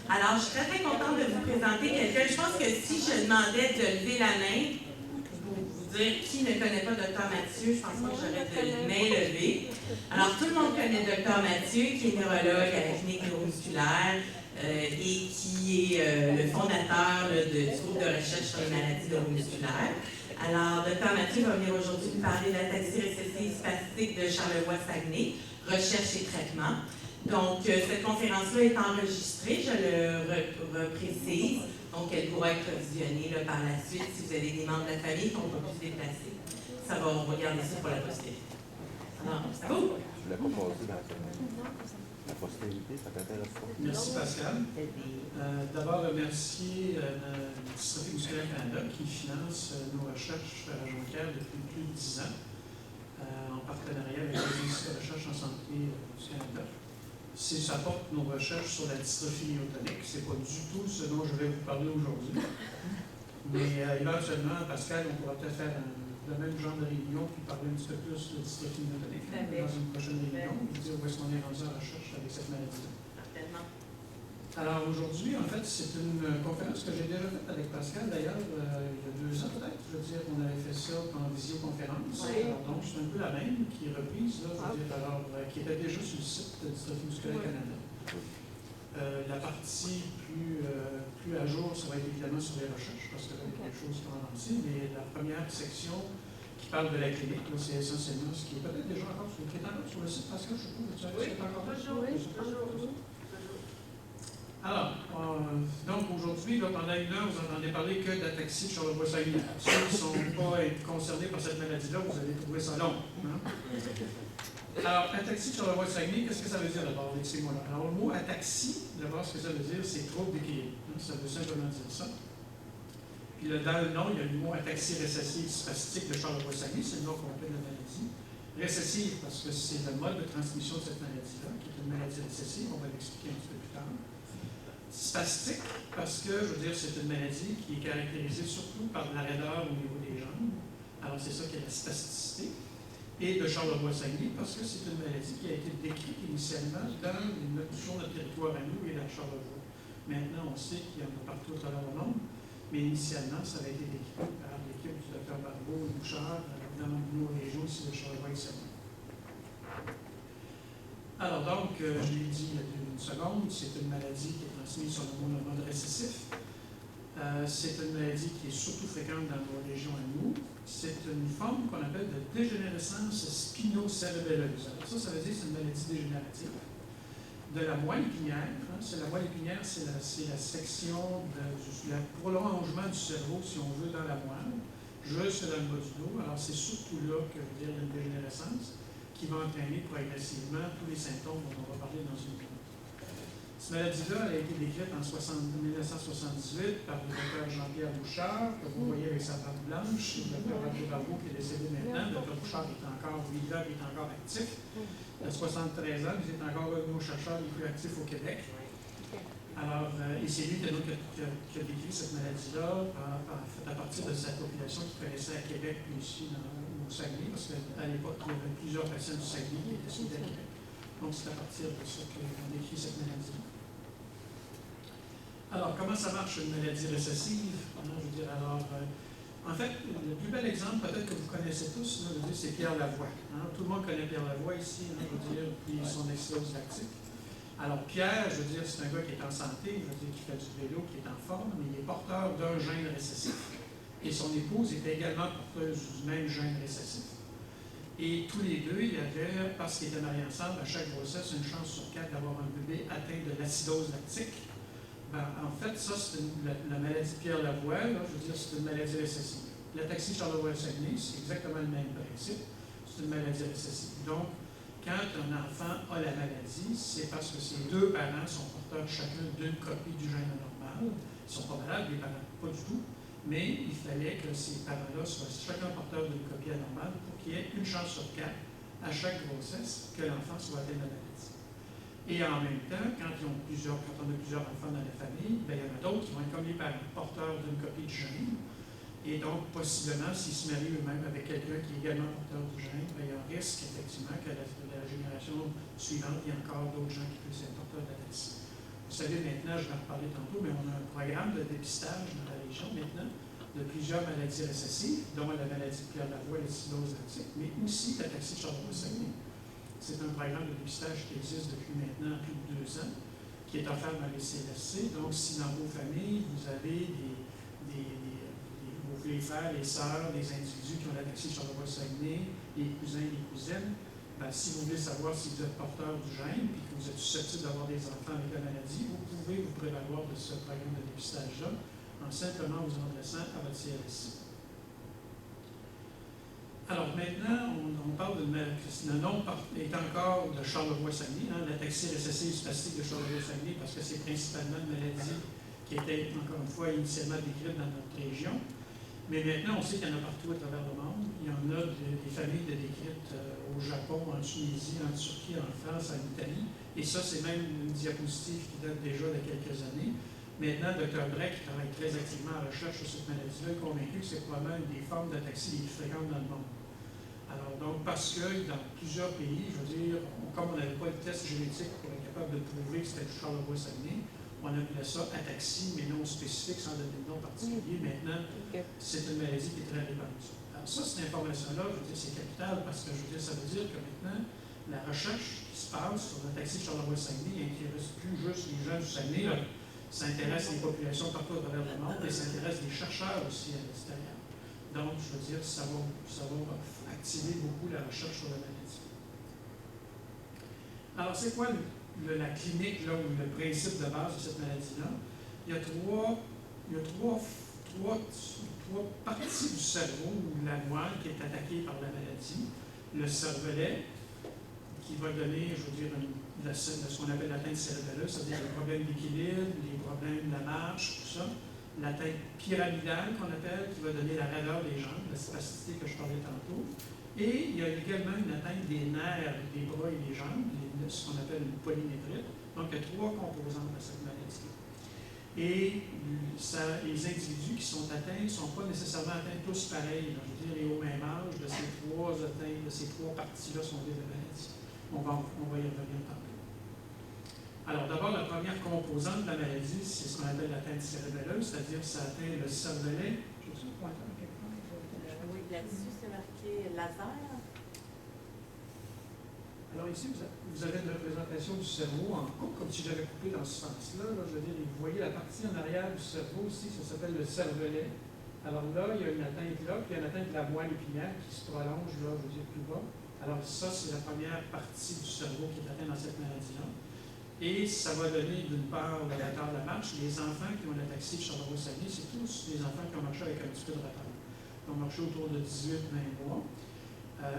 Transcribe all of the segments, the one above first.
Alors, je suis très, très contente de vous présenter quelqu'un. Je pense que si je demandais de lever la main pour vous dire qui ne connaît pas Dr Mathieu, je pense pas que j'aurais de main levée. Alors, tout le monde connaît Dr Mathieu, qui est neurologue à la clinique neuromusculaire et qui est le fondateur du groupe de recherche sur les maladies neuromusculaires. Alors, Dr Mathieu va venir aujourd'hui nous parler de l'ataxie récessive spastique de Charlevoix-Saguenay, recherche et traitement. Donc, cette conférence-là est enregistrée, je le reprécise, donc elle pourra être visionnée là, par la suite si vous avez des membres de la famille qui n'ont pas pu se déplacer. On va garder ça pour la postérité. Alors, c'est à vous. Je voulais pas passer dans la postérité, ça t'intéresse pas? Merci Pascal. D'abord, remercier Dystrophie musculaire Canada qui finance nos recherches à Jonquière depuis plus de 10 ans en partenariat avec les instituts de recherche en santé du Canada. Ça porte nos recherches sur la dystrophie myotonique. Ce n'est pas du tout ce dont je vais vous parler aujourd'hui. Mais éventuellement, Pascal, on pourra peut-être faire le même genre de réunion puis parler un petit peu plus de dystrophie myotonique dans une prochaine réunion et dire où est-ce qu'on est rendu en recherche avec cette maladie-là. Alors aujourd'hui, en fait, c'est une conférence que j'ai déjà faite avec Pascal, d'ailleurs, il y a 2 ans peut-être. Je veux dire, on avait fait ça en visioconférence. Alors, donc, c'est un peu la même qui est reprise, là, je veux dire, alors, qui était déjà sur le site de Dystrophie musculaire Canada. La partie plus à jour, ça va être évidemment sur les recherches, parce que là, il y a quelque chose qui ont avancé, mais la première section qui parle de la clinique, c'est essentiellement ce qui est peut-être déjà encore sur le site, Pascal, je trouve, tu sais, c'est encore là? Oui. Alors, donc aujourd'hui, pendant 1 heure, vous entendez parler que d'ataxie de Charlevoix-Saguenay. Ceux qui ne sont pas concernés par cette maladie-là, vous allez trouver ça long. Hein? Alors, ataxie de Charlevoix-Saguenay, qu'est-ce que ça veut dire d'abord avec ces mots-là? Alors, le mot ataxie, d'abord, ce que ça veut dire, c'est trouble d'équilibre. Ça veut simplement dire ça. Puis dans le nom, il y a le mot ataxie récessive spastique de Charlevoix-Saguenay, c'est le nom complet de la maladie. Récessive, parce que c'est le mode de transmission de cette maladie-là, qui est une maladie récessive, on va l'expliquer un petit peu plus tard. Spastique, parce que, je veux dire, c'est une maladie qui est caractérisée surtout par de la raideur au niveau des jambes. Alors, c'est ça qui est la spasticité. Et de Charlevoix-Saguenay, parce que c'est une maladie qui a été décrite initialement sur notre territoire à nous et à Charlevoix. Maintenant, on sait qu'il y en a partout à travers le monde, mais initialement, ça avait été décrit par l'équipe du Dr Barbeau et Bouchard dans nos régions ici de Charlevoix et Saguenay. Alors donc, je l'ai dit il y a 1 seconde, c'est une maladie qui est transmise sur le mode récessif. C'est une maladie qui est surtout fréquente dans nos régions à nous. C'est une forme qu'on appelle de dégénérescence spinocérébelleuse. Alors ça veut dire que c'est une maladie dégénérative. De la moelle épinière, la moelle épinière, c'est la section, le prolongement du cerveau, si on veut, dans la moelle, jusque dans le bas du dos. Alors c'est surtout là que veut dire une dégénérescence qui va entraîner progressivement tous les symptômes dont on va parler dans une minute. Cette maladie-là a été décrite en 1978 par le Dr Jean-Pierre Bouchard, que vous voyez avec sa barbe blanche, le Dr André Barbeau qui est décédé maintenant. Le Dr Bouchard est encore vivant, il est encore actif. Il a 73 ans, il est encore un de nos chercheurs les plus actifs au Québec. Alors, et c'est lui qui a décrit cette maladie-là à partir de sa population qui connaissait à Québec, puis ici au Saguenay, parce qu'à l'époque, il y avait plusieurs patients du Saguenay qui étaient suivis à Québec. Donc, c'est à partir de ça qu'on décrit cette maladie-là. Alors, comment ça marche une maladie récessive? Je veux dire, alors, en fait, le plus bel exemple, peut-être que vous connaissez tous, là, c'est Pierre Lavoie. Tout le monde connaît Pierre Lavoie ici, je veux dire, puis son acidose lactique. Alors, Pierre, je veux dire, c'est un gars qui est en santé, je veux dire, qui fait du vélo, qui est en forme, mais il est porteur d'un gène récessif. Et son épouse était également porteuse du même gène récessif. Et tous les deux, il y avait, parce qu'ils étaient mariés ensemble, à chaque grossesse, une chance sur 4 d'avoir un bébé atteint de l'acidose lactique. En fait, ça, c'est la maladie Pierre Lavoie, là, je veux dire, c'est une maladie récessive. L'ataxie Charlevoix-Saguenay, c'est exactement le même principe, c'est une maladie récessive. Donc, quand un enfant a la maladie, c'est parce que ses 2 parents sont porteurs chacun d'une copie du gène anormal. Ils ne sont pas malades, les parents, pas du tout, mais il fallait que ces parents-là soient chacun porteurs d'une copie anormale pour qu'il y ait une chance sur 4 à chaque grossesse que l'enfant soit atteint de la maladie. Et en même temps, quand on a plusieurs enfants dans la famille, il y en a d'autres qui vont être comme les parents, porteurs d'une copie du gène. Et donc, possiblement, s'ils se marient eux-mêmes avec quelqu'un qui est également porteur du gène, il y a un risque, effectivement, que la génération suivante, il y a encore d'autres gens qui puissent être porteurs d'ataxie. Vous savez, maintenant, je vais en reparler tantôt, mais on a un programme de dépistage dans la région maintenant de plusieurs maladies récessives, dont la maladie de Pierre-Lavoie et la sclérose lactique, mais aussi l'ataxie de Charlevoix-Saguenay. C'est un programme de dépistage qui existe depuis maintenant plus de 2 ans, qui est offert dans les CLSC. Donc, si dans vos familles, vous avez les frères, les sœurs, les individus qui ont l'ataxie de Charlevoix-Saguenay, les cousins, les cousines, ben, si vous voulez savoir si vous êtes porteur du gène et que vous êtes susceptible d'avoir des enfants avec la maladie, vous pouvez vous prévaloir de ce programme de dépistage-là en simplement vous adressant à votre CLSC. Alors maintenant, on parle le nom est encore de Charlevoix-Saguenay, l'ataxie récessive spastique de Charlevoix-Saguenay, parce que c'est principalement une maladie qui était, encore une fois, initialement décrite dans notre région. Mais maintenant, on sait qu'il y en a partout à travers le monde. Il y en a des familles de décrites au Japon, en Tunisie, en Turquie, en France, en Italie. Et ça, c'est même une diapositive qui date déjà de quelques années. Maintenant, Dr. Breck, qui travaille très activement en recherche sur cette maladie-là, est convaincu que c'est probablement une des formes d'ataxie les plus fréquentes dans le monde. Alors, donc, parce que dans plusieurs pays, je veux dire, comme on n'avait pas de test génétique pour être capable de prouver que c'était du Charlevoix-Saguenay, on appelait ça ataxie, mais non spécifique, sans donner de nom particulier. Maintenant, c'est une maladie qui est très répandue. Alors ça, cette information-là, je veux dire, c'est capital parce que je veux dire, ça veut dire que maintenant, la recherche qui se passe sur l'ataxie de Charlevoix-Saguenay n'intéresse plus juste les gens du Saguenay, là. Ça intéresse les populations partout à travers le monde et ça intéresse les chercheurs aussi à l'extérieur. Donc, je veux dire, ça va activer beaucoup la recherche sur la maladie. Alors, c'est quoi la clinique, là, ou le principe de base de cette maladie-là? Il y a trois parties du cerveau ou de la moelle qui est attaquée par la maladie. Le cervelet, qui va donner, je veux dire, ce qu'on appelle l'atteinte cérébrale, c'est-à-dire les problèmes d'équilibre, les problèmes de la marche, tout ça. L'atteinte pyramidale, qu'on appelle, qui va donner la raideur des jambes, la spasticité que je parlais tantôt. Et il y a également une atteinte des nerfs, des bras et des jambes, ce qu'on appelle une polynévrite. Donc, il y a 3 composantes de cette maladie. Et les individus qui sont atteints ne sont pas nécessairement atteints tous pareils. Je veux dire, et au même âge de ces 3 atteintes, de ces 3 parties-là sont liées de la maladie. On va y revenir tantôt. Alors, d'abord, la première composante de la maladie, c'est ce qu'on appelle l'atteinte cérébelleuse, c'est-à-dire que ça atteint le cervelet. Je vais pointer à quelque part. Oui, là-dessus, c'est marqué laser. Alors ici, vous avez une représentation du cerveau en coupe, comme si j'avais coupé dans ce sens-là. Là, je veux dire, vous voyez la partie en arrière du cerveau ici, ça s'appelle le cervelet. Alors là, il y a une atteinte là, puis il y a une atteinte de la moelle épinière qui se prolonge là, je veux dire, plus bas. Alors ça, c'est la première partie du cerveau qui est atteinte dans cette maladie-là. Et ça va donner, d'une part, le retard de la marche. Les enfants qui ont l'ataxie de Charlevoix-Saguenay, c'est tous des enfants qui ont marché avec un petit peu de retard. Ils ont marché autour de 18-20 mois.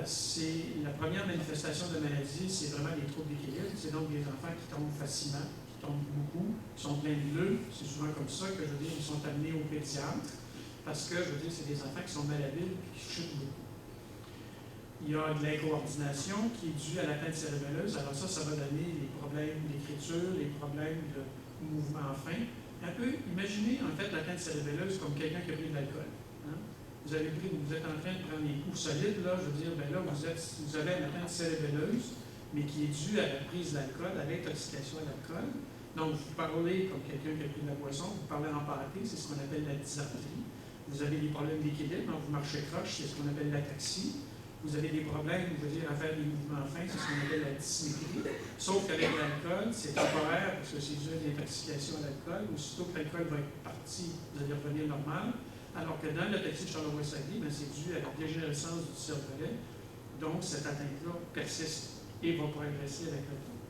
C'est la première manifestation de la maladie, c'est vraiment les troubles d'équilibre. C'est donc des enfants qui tombent facilement, qui tombent beaucoup, qui sont pleins de bleus. C'est souvent comme ça que, je veux dire, ils sont amenés au pédiatre parce que, je veux dire, c'est des enfants qui sont malhabiles et qui chutent beaucoup. Il y a de l'incoordination qui est due à l'atteinte cérébelleuse. Alors ça va donner des problèmes d'écriture, des problèmes de mouvement fin. Un peu, imaginez en fait l'atteinte cérébelleuse comme quelqu'un qui a pris de l'alcool. Hein? Vous êtes en train de prendre des coups solides, là, je veux dire, ben là, vous avez une atteinte cérébelleuse, mais qui est due à la prise d'alcool, à l'intoxication à l'alcool. Donc, vous parlez comme quelqu'un qui a pris de la boisson, vous parlez en pâté, c'est ce qu'on appelle la dysarthrie. Vous avez des problèmes d'équilibre, donc vous marchez croche, c'est ce qu'on appelle l'ataxie. Vous avez des problèmes, je veux dire, à faire des mouvements fins, c'est ce qu'on appelle la dysmétrie. Sauf qu'avec l'alcool, c'est temporaire, parce que c'est dû à l'intoxication à l'alcool. Aussitôt que l'alcool va être parti, vous allez revenir normal. Alors que dans l'ataxie de Charlevoix-Saguenay, c'est dû à la dégénérescence du cervelet. Donc, cette atteinte-là persiste et va progresser avec le temps.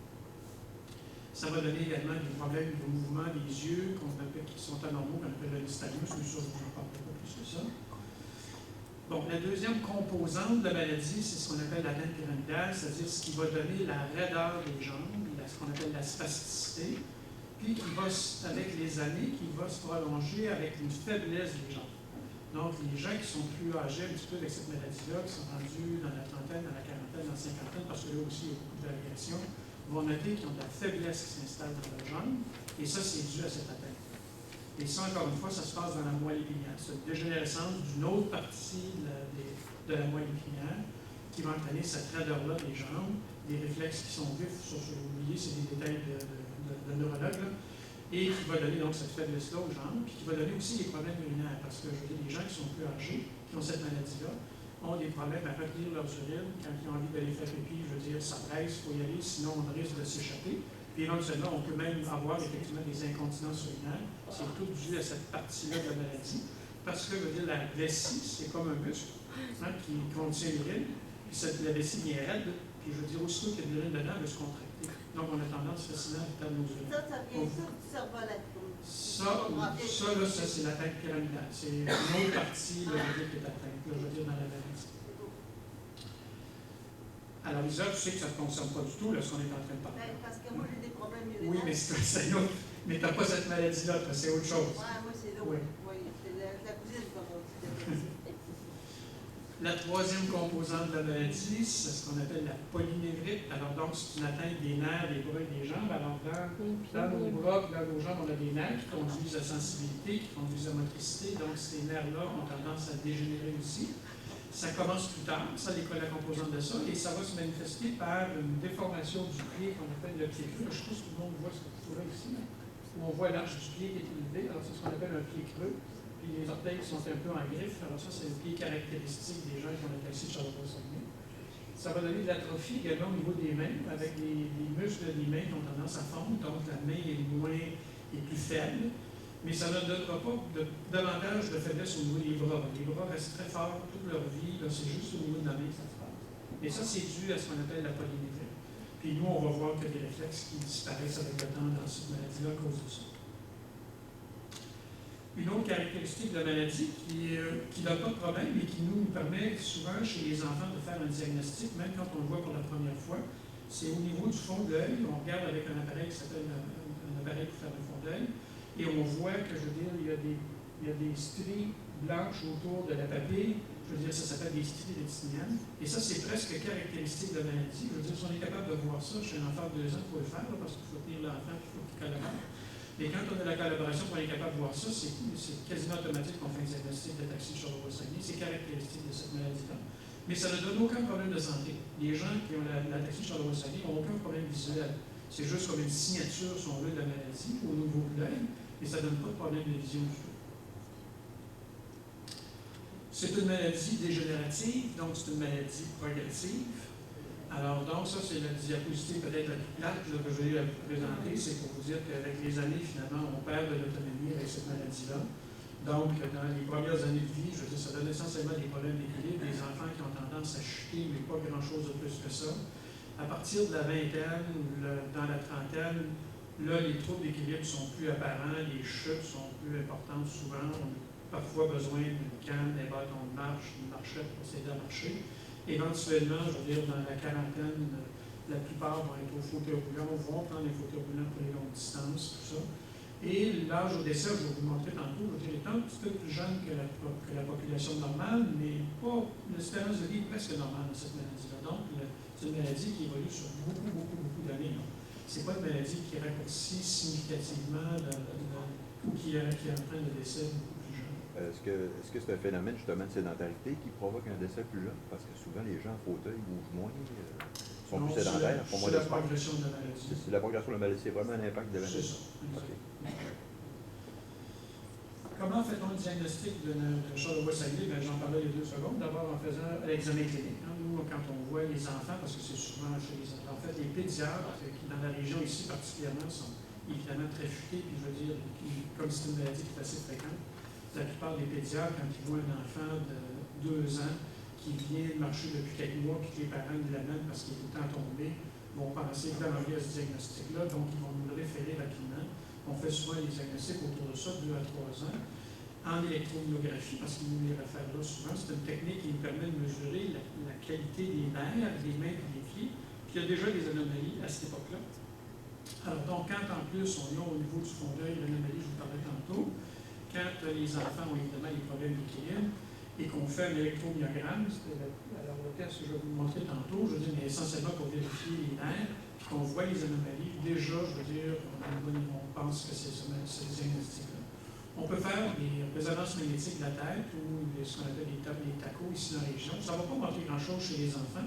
Ça va donner également des problèmes de mouvement des yeux qui sont anormaux, qu'on appelle le nystagmus, mais ça, je ne vous en parlerai pas plus que ça. Bon, la deuxième composante de la maladie, c'est ce qu'on appelle l'atteinte pyramidale, c'est-à-dire ce qui va donner la raideur des jambes, ce qu'on appelle la spasticité, puis qui va, avec les années, qui va se prolonger avec une faiblesse des jambes. Donc, les gens qui sont plus âgés un petit peu avec cette maladie-là, qui sont rendus dans la trentaine, dans la quarantaine, dans la cinquantaine, parce que là aussi, il y a beaucoup de variations, vont noter qu'ils ont de la faiblesse qui s'installe dans leur jambe, et ça, c'est dû à cette atteinte. Et ça, encore une fois, ça se passe dans la moelle épinière. C'est une dégénérescence d'une autre partie de la moelle épinière qui va entraîner cette raideur-là des jambes des réflexes qui sont vifs, sur ce que vous oubliez, c'est des détails de neurologue, là, et qui va donner donc cette faiblesse-là aux jambes, puis qui va donner aussi des problèmes urinaires, parce que je veux dire, les gens qui sont plus âgés, qui ont cette maladie-là, ont des problèmes à retenir leurs urines. Quand ils ont envie d'aller faire pipi, je veux dire, ça presse, il faut y aller, sinon on risque de s'échapper. Puis éventuellement, on peut même avoir effectivement des incontinences urinaires. C'est tout dû à cette partie-là de la maladie. Parce que, je veux dire, la vessie, c'est comme un muscle qui contient l'urine. Puis la vessie vient raide. Puis je veux dire, aussitôt qu'il y a de l'urine dedans, elle va se contracter. Donc, on a tendance facilement à perdre nos urines. Ça vient ça du cerveau à la cour. Ça, c'est la tête pyramidale. C'est une autre partie de la vie qui est atteinte, là, je veux dire, dans la maladie. Alors, Lisa, tu sais que ça ne te concerne pas du tout, là, ce qu'on est en train de parler. Ben, parce que moi, j'ai des problèmes urinaires. Oui, mais c'est une autre. Mais tu n'as pas cette maladie-là, c'est autre chose. Oui, moi, c'est l'autre. Oui. Oui, c'est la cousine, comme on dit. La troisième composante de la maladie, c'est ce qu'on appelle la polynévrite. Alors donc, c'est une atteinte des nerfs, des bras et des jambes. Alors dans nos bras, dans nos jambes, on a des nerfs qui conduisent à la sensibilité, qui conduisent à la motricité. Donc ces nerfs-là ont tendance à dégénérer aussi. Ça commence plus tard, ça, la composante de ça, et ça va se manifester par une déformation du pied qu'on appelle le pied creux. Je suppose que tout le monde voit ce photo-là ici, où on voit l'arche du pied qui est élevée. Alors c'est ce qu'on appelle un pied creux. Puis les orteils qui sont un peu en griffe. Alors ça, c'est le pied caractéristique des gens qui ont la calcie de Charleroi-Saguenay. Ça va donner de l'atrophie également au niveau des mains, avec les muscles des mains qui ont tendance à fondre, donc la main est plus faible. Mais ça ne donnera pas davantage de faiblesse au niveau des bras. Les bras restent très forts toute leur vie. C'est juste au niveau de la main que ça se passe. Et ça, c'est dû à ce qu'on appelle la polynévrite. Puis nous, on va voir que des réflexes qui disparaissent avec le temps dans cette maladie-là à cause de ça. Une autre caractéristique de la maladie qui n'a pas de problème et qui nous permet souvent chez les enfants de faire un diagnostic, même quand on le voit pour la première fois, c'est au niveau du fond de l'œil. On regarde avec un appareil qui s'appelle un appareil pour faire le fond de l'œil et on voit que, je veux dire, il y a des stries blanches autour de la papille. Je veux dire, ça s'appelle des stries rétiniennes. Et ça, c'est presque caractéristique de la maladie. Je veux dire, si on est capable de voir ça chez un enfant de 2 ans, il faut le faire là, parce qu'il faut tenir l'enfant et il faut qu'il collabore. Mais quand on a la collaboration, on est capable de voir ça, c'est quasiment automatique qu'on fait un diagnostic d'ataxie de Charleroi-Saguenay. C'est caractéristique de cette maladie-là. Mais ça ne donne aucun problème de santé. Les gens qui ont l'ataxie de Charleroi-Saguenay n'ont aucun problème visuel. C'est juste comme une signature, si on veut, de la maladie au niveau de l'œil, et ça ne donne pas de problème de vision du tout. C'est une maladie dégénérative, donc c'est une maladie progressive. Alors, donc, ça, c'est la diapositive peut-être la plus plate que je vais vous présenter. C'est pour vous dire qu'avec les années, finalement, on perd de l'autonomie avec cette maladie-là. Donc, dans les premières années de vie, je veux dire, ça donne essentiellement des problèmes d'équilibre, des enfants qui ont tendance à chuter, mais pas grand-chose de plus que ça. À partir de la vingtaine, dans la trentaine, là, les troubles d'équilibre sont plus apparents, les chutes sont plus importantes souvent. On a parfois besoin d'une canne, d'un bâton de marche, d'une marchette pour s'aider à marcher. Éventuellement, je veux dire, dans la quarantaine, la plupart vont être au fauteuil roulant, vont prendre les fauteuils roulants pour les longues distances, tout ça. Et l'âge au décès, je vais vous montrer tantôt, je veux dire, est un petit peu plus jeune que la population normale, mais pas l'espérance de vie presque normale dans cette maladie-là. Donc, c'est une maladie qui évolue sur beaucoup d'années. Ce n'est pas une maladie qui raccourcit significativement ou qui entraîne le décès beaucoup plus jeune. Est-ce que c'est un phénomène justement de sédentarité qui provoque un décès plus jeune? Parce que souvent les gens en fauteuil bougent moins, sont plus sédentaires, font moins de sport. C'est la progression de la maladie. C'est la progression de la maladie, c'est vraiment un impact de la maladie. C'est ça. Okay. Comment fait-on le diagnostic de Charleroi-Saguenay? J'en parlais il y a 2 secondes. D'abord en faisant l'examen clinique. Nous, quand on voit les enfants, parce que c'est souvent chez les enfants, en fait, les pédiatres qui, dans la région ici particulièrement, sont évidemment très futés, puis je veux dire, comme c'est une maladie qui est assez fréquente, la plupart des pédiatres, quand ils voient un enfant de 2 ans qui vient marcher depuis quelques mois, puis que les parents nous l'amènent parce qu'il est tout le temps tombé, vont penser d'enlever à ce diagnostic-là, donc ils vont nous le référer rapidement. On fait souvent les diagnostics autour de ça, 2 à 3 ans, en électromyographie, parce qu'ils nous les réfèrent là souvent. C'est une technique qui nous permet de mesurer la qualité des nerfs, des mains et des pieds. Puis il y a déjà des anomalies à cette époque-là. Alors donc, quand en plus on a au niveau du fond d'œil l'anomalie, je vous parlais tantôt, quand les enfants ont évidemment des problèmes d'équilibre et qu'on fait un électromyogramme, alors le test que je vais vous montrer tantôt, je veux dire, mais essentiellement pour vérifier les nerfs, puis qu'on voit les anomalies, déjà, je veux dire, on pense que c'est ce diagnostic-là. On peut faire des résonances magnétiques de la tête ou ce qu'on appelle les tacos ici dans la région. Ça ne va pas montrer grand-chose chez les enfants,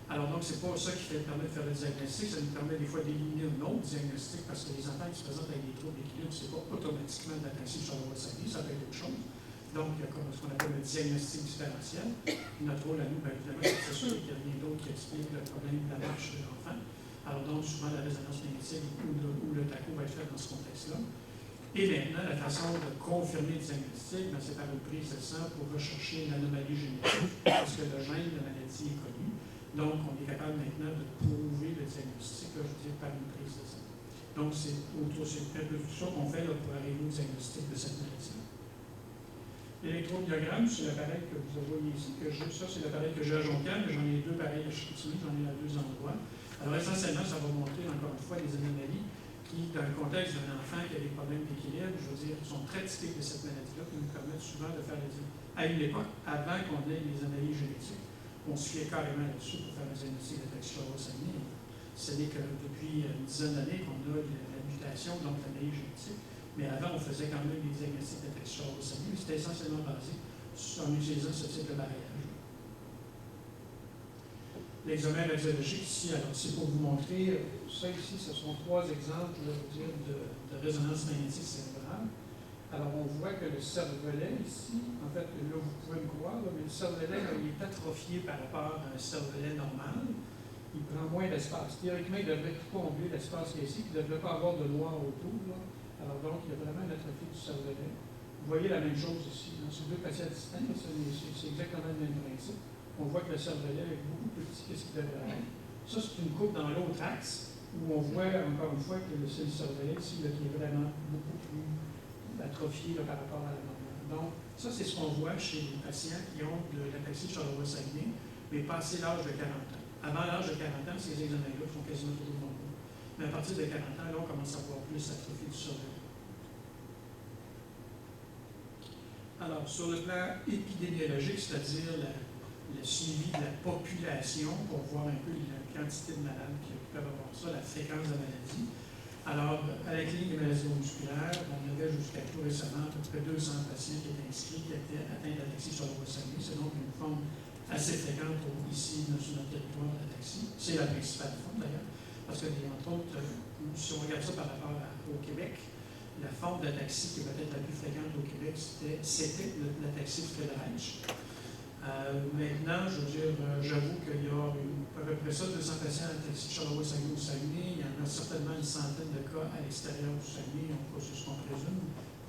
Alors donc, c'est pas ça qui permet de faire le diagnostic, ça nous permet des fois d'éliminer un autre diagnostic parce que les enfants qui se présentent avec des troubles d'équilibre, c'est pas automatiquement de l'ataxie Charleroi-Saguenay, ça peut être autre chose. Donc, il y a comme ce qu'on appelle le diagnostic différentiel. Notre rôle à nous, bien évidemment, c'est de s'assurer qu'il y a rien d'autre qui explique le problème de la marche de l'enfant. Alors donc, souvent, la résonance magnétique ou le TACO va être fait dans ce contexte-là. Et maintenant, la façon de confirmer le diagnostic, c'est par une prise de sang pour rechercher l'anomalie génétique, parce que le gène de maladie est connu. Donc, on est capable maintenant de prouver le diagnostic, là, je veux dire, par une prise de sang. Donc, c'est un peu tout ça qu'on fait là, pour arriver au diagnostic de cette maladie. L'électrobiogramme, c'est l'appareil que vous voyez ici, ça c'est l'appareil que j'ai à Jonquière, mais j'en ai deux pareils à Chicoutimi, j'en ai à deux endroits. Alors essentiellement, ça va montrer encore une fois des anomalies qui, dans le contexte d'un enfant qui a des problèmes d'équilibre, je veux dire, sont très typiques de cette maladie-là, qui nous permettent souvent de faire à une époque, avant qu'on ait les analyses génétiques, on se fiait carrément là-dessus pour faire le diagnostic d'ataxie Charleroi-Saguenay. Ce n'est que depuis une dizaine d'années qu'on a la mutation, donc l'analyse génétique. Mais avant, on faisait quand même des diagnostics d'ataxie Charleroi-Saguenay, mais c'était essentiellement basé en utilisant ce type de barrage. L'examen radiologique ici, alors c'est pour vous montrer, ça ici, ce sont trois exemples de résonance magnétique cérébrale. Alors on voit que le cervelet ici, en fait, là vous pouvez me croire, là, mais le cervelet, là, il est atrophié par rapport à un cervelet normal. Il prend moins d'espace. Théoriquement, il devrait tout combler l'espace qu'il y a ici, il ne devrait pas avoir de noir autour. Là. Alors donc, il y a vraiment une atrophie du cervelet. Vous voyez la même chose ici. Dans ces deux patients distincts, c'est exactement le même principe. On voit que le cervelet est beaucoup plus petit que ce qu'il devrait être. Ça, c'est une coupe dans l'autre axe, où on voit encore une fois que c'est le cervelet ici là, qui est vraiment beaucoup plus atrophié là, par rapport à la normale. Donc, ça, c'est ce qu'on voit chez les patients qui ont de l'ataxie Charleroi-Saguenay, mais passé l'âge de 40 ans. Avant l'âge de 40 ans, ces examens-là sont quasiment toujours normaux. Mais à partir de 40 ans, là, on commence à voir plus l'atrophie du cervelet. Alors, sur le plan épidémiologique, c'est-à-dire le suivi de la population pour voir un peu la quantité de malades qui peuvent avoir ça, la fréquence de la maladie. Alors, à la clinique des maladies musculaires, on avait jusqu'à tout récemment à peu près 200 patients qui étaient inscrits, qui étaient atteints d'ataxie Charleroi-Saguenay. C'est donc une forme assez fréquente ici sur notre territoire d'ataxie. C'est la principale forme d'ailleurs, parce que, entre autres, si on regarde ça par rapport au Québec, la forme d'ataxie qui est peut-être la plus fréquente au Québec, c'était l'ataxie de Friedreich. Maintenant, je veux dire, j'avoue qu'il y a à peu près ça, 200 patients à l'ataxie Charleroi-Saguenay au Saguenay. Il y en a certainement une centaine de cas à l'extérieur du Saguenay, on pas ce qu'on présume,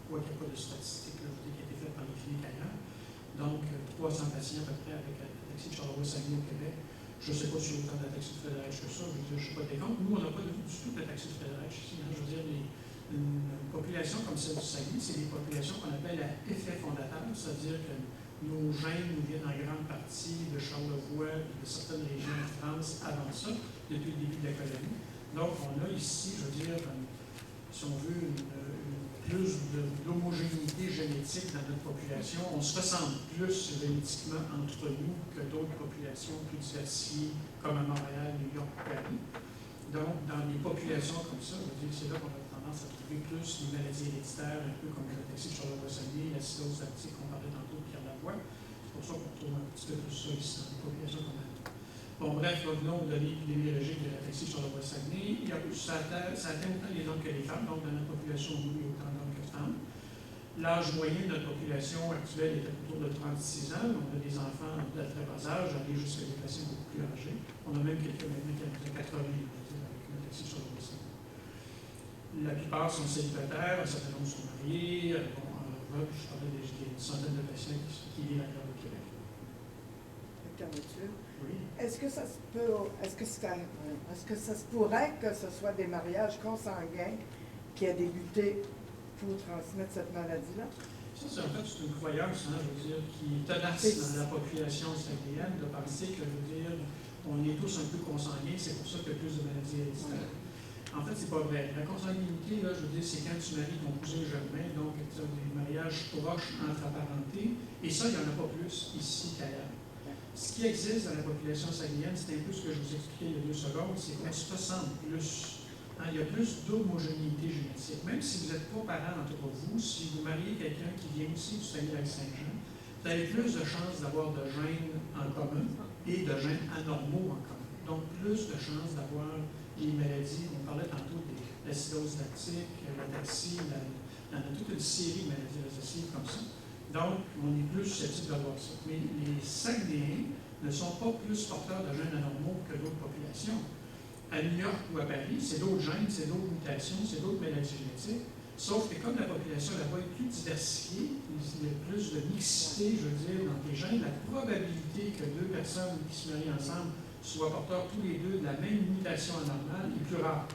quoi qu'il n'y a pas de statistiques là, qui a été faite par les cliniques ailleurs. Donc, 300 patients à peu près avec l'ataxie Charleroi-Saguenay au Québec. Je ne sais pas si il y a autant d'ataxie de Friedreich que ça, je veux dire, je ne suis pas décompte. Nous, on n'a pas du tout d'ataxie de Friedreich ici. Hein. Je veux dire, une population comme celle du Saguenay, c'est des populations qu'on appelle à effet fondateur, c'est-à-dire que nos gènes nous viennent en grande partie de Charlevoix et de certaines régions de France avant ça, depuis le début de la colonie. Donc, on a ici, je veux dire, si on veut, plus d'homogénéité génétique dans notre population. On se ressemble plus génétiquement entre nous que d'autres populations plus diversifiées, comme à Montréal, New York, Paris. Donc, dans les populations comme ça, je veux dire, c'est là qu'on a tendance à trouver plus les maladies héréditaires, un peu comme l'ataxie Charleroi-Saguenay, l'acidose lactique qu'on parlait tantôt de Pierre Lavoie. C'est pour ça qu'on trouve un petit peu plus ça ici dans les populations comme ça. Bon, bref, revenons de l'épidémiologie de l'ataxie Charleroi-Saguenay. Ça atteint autant les hommes que les femmes, donc dans notre population, nous, il y a autant d'hommes que de femmes. L'âge moyen de notre population actuelle est autour de 36 ans. On a des enfants de très bas âge, aller jusqu'à des patients beaucoup plus âgés. On a même quelqu'un maintenant qui a 80 ans. La plupart sont célibataires, un certain nombre sont mariés. Bon, en Europe, je parlais d'une centaine de patients qui vivent encore au Québec. Docteur Mathieu, Oui. est-ce que ça se pourrait que ce soit des mariages consanguins qui aient débuté pour transmettre cette maladie-là? Ça, c'est en fait une croyance, hein, je veux dire, qui tenace dans la population saguenayenne de penser que, je veux dire, on est tous un peu consanguins, c'est pour ça qu'il y a plus de maladies héréditaires. En fait, c'est pas vrai. La consanguinité, là, je veux dire, c'est quand tu maries ton cousin germain, donc tu as des mariages proches entre apparentés, et ça, il n'y en a pas plus ici qu'ailleurs. Ce qui existe dans la population saguenayenne, c'est un peu ce que je vous expliquais il y a 2 secondes, c'est qu'on se ressemble plus. Hein, il y a plus d'homogénéité génétique. Même si vous n'êtes pas parents entre vous, si vous mariez quelqu'un qui vient aussi du Saguenay-Lac-Saint-Jean, vous avez plus de chances d'avoir de gènes en commun et de gènes anormaux en commun. donc plus de chances d'avoir les maladies. On parlait tantôt de l'acidose lactique, l'ataxie, il y en a toute une série de maladies récessives comme ça. Donc, on est plus susceptible d'avoir ça. Mais les Saguenayens ne sont pas plus porteurs de gènes anormaux que d'autres populations. À New York ou à Paris, c'est d'autres gènes, c'est d'autres mutations, c'est d'autres maladies génétiques. Sauf que comme la population là-bas est plus diversifiée, il y a plus de mixité, je veux dire, dans les gènes, la probabilité que deux personnes qui se marient ensemble soient porteurs tous les deux de la même mutation anormale est plus rare.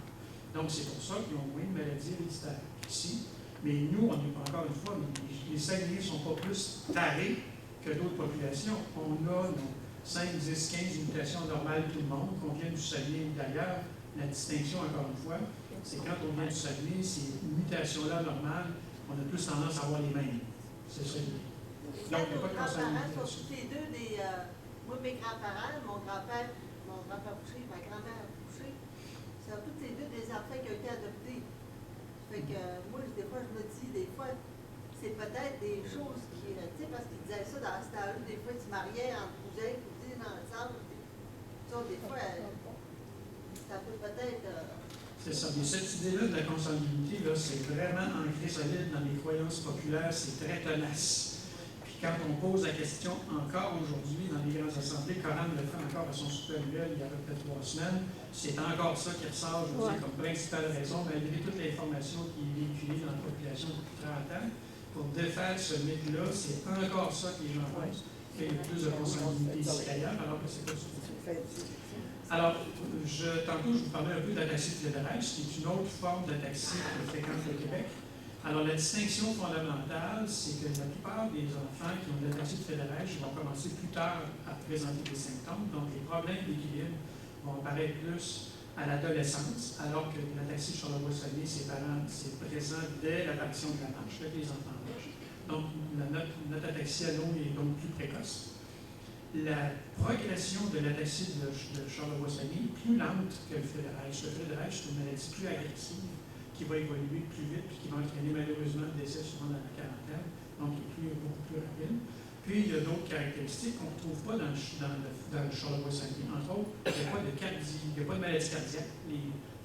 Donc, c'est pour ça qu'ils ont moins de maladies héréditaires ici. Mais nous, on n'est pas, encore une fois, les Saguenayens ne sont pas plus tarés que d'autres populations. On a nos 5, 10, 15 mutations normales tout le monde, qu'on vient du Saguenay ou d'ailleurs. La distinction, encore une fois, c'est quand on vient du Saguenay, ces mutations-là normales, on a plus tendance à avoir les mêmes. C'est ça. Donc, il n'y a pas de grands-parents sont consanguinité. tous les deux des... moi, mes grands-parents, mon grand-père Boucher, ma grand-mère Boucher, sont tous les deux des enfants qui ont été adoptés. Fait que moi, des fois, je me dis, des fois, c'est peut-être des choses qui... Tu sais, parce qu'ils disaient ça dans ce temps-là, des fois, ils se mariaient entre cousins, cousines ensemble. Des fois, ça peut peut-être... C'est ça. Mais cette idée-là de la consanguinité, là, c'est vraiment ancré solide dans les croyances populaires, c'est très tenace. Puis quand on pose la question encore aujourd'hui dans les grandes assemblées, Coram le fait encore à son souper annuel il y a à peu près 3 semaines, c'est encore ça qui ressort, je veux dire, comme principale raison, malgré toute l'information qui est véhiculée dans la population depuis 30 ans. Pour défaire ce mythe-là, c'est encore ça que les gens pensent, qu'il y a plus de consanguinité ici qu'ailleurs, alors que c'est pas du tout. Alors, tantôt, je vous parlais un peu d'ataxie flédérèche, qui est une autre forme d'ataxie que fréquente le Québec. Alors, la distinction fondamentale, c'est que la plupart des enfants qui ont de l'ataxie flédérèche vont commencer plus tard à présenter des symptômes. Donc, les problèmes d'équilibre vont apparaître plus à l'adolescence, alors que l'ataxie Charlevoix-Saguenay, c'est présent dès l'apparition de la marche, avec les enfants marchent. Donc, notre ataxie à l'eau est donc plus précoce. La progression de l'ataxie de Charlevoix-Saguenay est plus lente que le flédérèche. Le flédérèche, c'est une maladie plus agressive qui va évoluer plus vite et qui va entraîner malheureusement le décès souvent dans la quarantaine, donc qui est beaucoup plus rapide. Puis, il y a d'autres caractéristiques qu'on ne retrouve pas dans le Charlevoix-Saguenay. Entre autres, il n'y a pas de maladie cardiaque.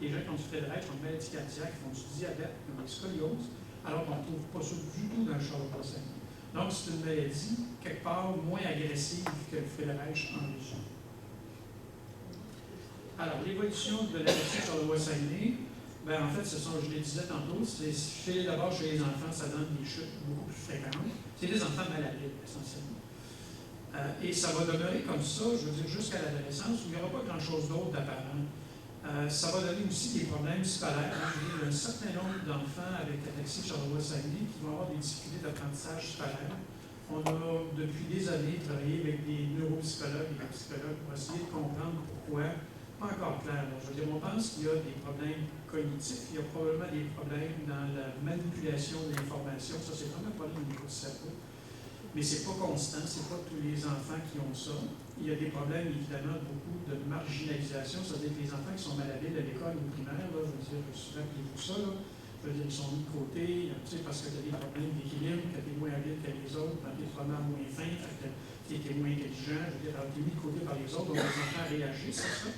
Les gens qui ont du flédérèche ont une maladie cardiaque, qui font du diabète, qui ont des scolioses, alors qu'on ne trouve pas ça du tout dans le Charlevoix-Saguenay. Donc, c'est une maladie, quelque part, moins agressive que le flédérèche en région. Alors, l'évolution de l'ataxie Charlevoix-Saguenay, en fait, je le disais tantôt, d'abord chez les enfants, ça donne des chutes beaucoup plus fréquentes. C'est des enfants malades, essentiellement. Et ça va demeurer comme ça, je veux dire, jusqu'à l'adolescence, où il n'y aura pas grand-chose d'autre d'apparent. Ça va donner aussi des problèmes scolaires. Je veux dire, il y a un certain nombre d'enfants avec l'ataxie Charlevoix-Saguenay qui vont avoir des difficultés d'apprentissage scolaire. On a, depuis des années, travaillé avec des neuropsychologues et des psychologues pour essayer de comprendre pourquoi. Pas encore clair. Je veux dire, on pense qu'il y a des problèmes cognitifs, il y a probablement des problèmes dans la manipulation de l'information. Ça, c'est vraiment un problème au niveau du cerveau. Mais ce n'est pas constant, ce n'est pas tous les enfants qui ont ça. Il y a des problèmes, évidemment, beaucoup de marginalisation, c'est-à-dire que les enfants qui sont malhabiles à l'école ou primaire, là, je veux dire, souvent, rappelez-vous ça, là, je veux dire, ils sont mis de côté, tu sais, parce que tu as des problèmes d'équilibre, que tu es moins habile que les autres, que tu es probablement moins fin, que tu es moins intelligent, je veux dire, alors tu es mis de côté par les autres, donc les enfants réagissent à ça.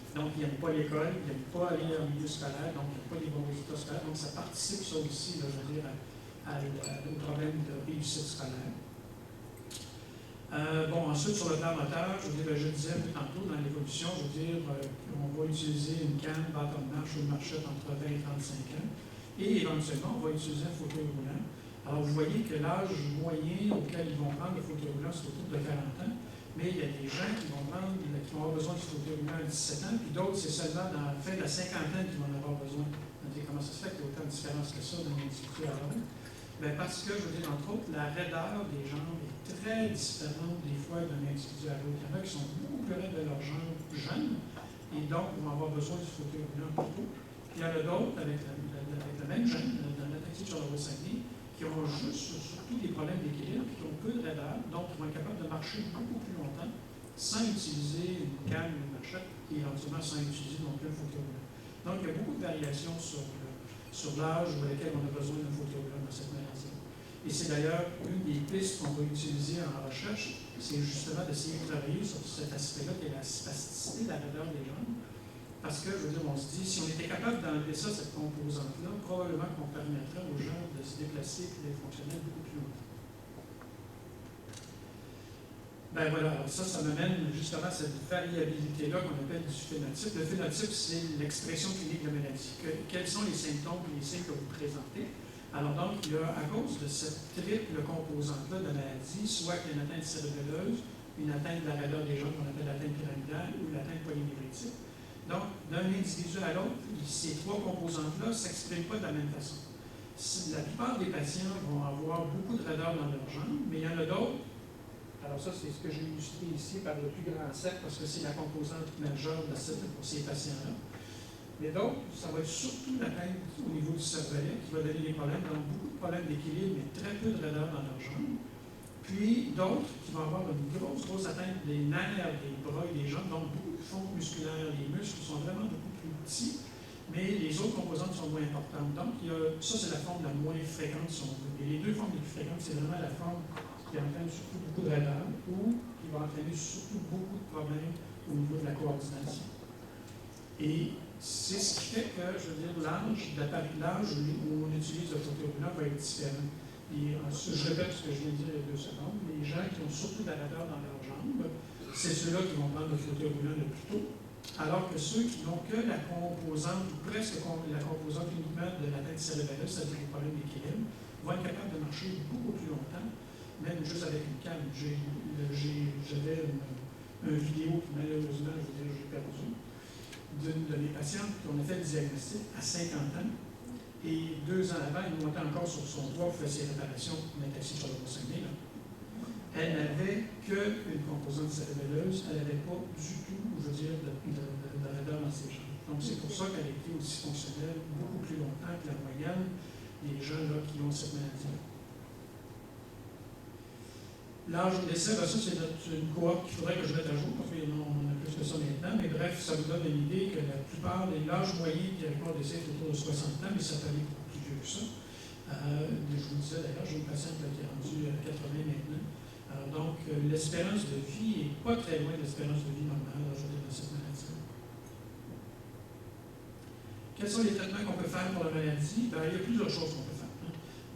Donc, ils n'aiment pas l'école, ils n'aiment pas aller en milieu scolaire, donc ils n'aiment pas les bons résultats scolaires, donc ça participe, ça aussi, là, je veux dire, au problème de réussite scolaire. Ensuite, sur le plan moteur, je disais tantôt dans l'évolution, je veux dire, on va utiliser une canne, bâton de marche ou une marchette entre 20 et 35 ans. Et éventuellement, on va utiliser un fauteuil roulant. Alors, vous voyez que l'âge moyen auquel ils vont prendre le fauteuil roulant, c'est autour de 40 ans. Mais il y a des gens qui vont avoir besoin du fauteuil roulant à 17 ans, puis d'autres, c'est seulement dans la fin de la cinquantaine qu'ils vont en avoir besoin. On dit, comment ça se fait qu'il y a autant de différence que ça dans l'individu à l'homme? Parce que, je veux dire, entre autres, la raideur des jambes est très différente des fois d'un individu à l'autre. Il y en a qui sont beaucoup plus raides de leurs jambes jeunes, et donc vont avoir besoin du fauteuil roulant plus tôt. Puis il y en a d'autres avec le même gène, dans l'ataxie Charlevoix-Saguenay, qui ont juste surtout des problèmes d'équilibre, qui ont peu de raideur, donc qui vont être capables de marcher beaucoup plus longtemps sans utiliser une canne ou une marchette, et éventuellement sans utiliser non plus un fauteuil roulant. Donc il y a beaucoup de variations sur l'âge ou à laquelle on a besoin d'un fauteuil roulant dans cette maladie. Et c'est d'ailleurs une des pistes qu'on va utiliser en recherche, c'est justement d'essayer de travailler sur cet aspect-là, qui est la spasticité de la raideur des jambes. Parce que, je veux dire, on se dit, si on était capable d'enlever ça, cette composante-là, probablement qu'on permettrait aux gens de se déplacer et de fonctionner beaucoup plus longtemps. Ben voilà, alors ça m'amène justement à cette variabilité-là qu'on appelle du phénotype. Le phénotype, c'est l'expression clinique de la maladie. Quels sont les symptômes et les signes que vous présentez? Alors donc, il y a, à cause de cette triple composante-là de la maladie, soit qu'il y a une atteinte cérébelleuse, une atteinte de la raideur des jambes qu'on appelle l'atteinte pyramidale ou l'atteinte polynévritique. Donc, d'un individu à l'autre, ces trois composantes-là ne s'expriment pas de la même façon. La plupart des patients vont avoir beaucoup de raideur dans leurs jambes, mais il y en a d'autres. Alors ça, c'est ce que j'ai illustré ici par le plus grand cercle, parce que c'est la composante majeure de pour ces patients-là. Mais d'autres, ça va être surtout l'atteinte au niveau du cervelet qui va donner des problèmes, donc beaucoup de problèmes d'équilibre, mais très peu de raideur dans leurs jambes. Puis d'autres qui vont avoir une grosse atteinte des nerfs, des bras et des jambes, donc beaucoup de fonds musculaires. Les muscles sont vraiment beaucoup plus petits, mais les autres composantes sont moins importantes. Donc, ça, c'est la forme la moins fréquente, si on veut. Et les deux formes les plus fréquentes, c'est vraiment la forme qui entraîne surtout beaucoup de raideur ou qui va entraîner surtout beaucoup de problèmes au niveau de la coordination. Et c'est ce qui fait que, je veux dire, l'âge où on utilise le photoroulant va être différent. Et je répète ce que je viens de dire il y a 2 secondes, les gens qui ont surtout de la raideur dans leurs jambes, c'est ceux-là qui vont prendre le fauteuil roulant le plus tôt, alors que ceux qui n'ont que la composante, ou presque la composante uniquement de la tête cérébelleuse, c'est-à-dire les problèmes d'équilibre, vont être capables de marcher beaucoup plus longtemps, même juste avec une canne. J'avais une vidéo qui, malheureusement, je veux dire, j'ai perdu, d'une de mes patientes qu'on a fait le diagnostic à 50 ans. Et 2 ans avant, elle montait encore sur son toit pour faire ses réparations. On est assis sur le Saguenay. Elle n'avait qu'une composante cérébelleuse. Elle n'avait pas du tout, je veux dire, de raideur dans ses jambes. Donc, c'est pour ça qu'elle a été aussi fonctionnelle beaucoup plus longtemps que la moyenne des gens là, qui ont cette maladie-là. L'âge de décès, ça c'est une cohorte qu'il faudrait que je mette à jour, parce qu'on a plus que ça maintenant, mais bref, ça vous donne une idée que la plupart des l'âge moyen qui répond au décès est autour de 60 ans, mais ça peut aller beaucoup plus vieux que ça. Je vous disais d'ailleurs, j'ai une patiente qui est rendue à 80 maintenant. Donc, l'espérance de vie n'est pas très loin de l'espérance de vie normale, je veux dire, dans cette maladie. Quels sont les traitements qu'on peut faire pour la maladie? Il y a plusieurs choses qu'on peut faire.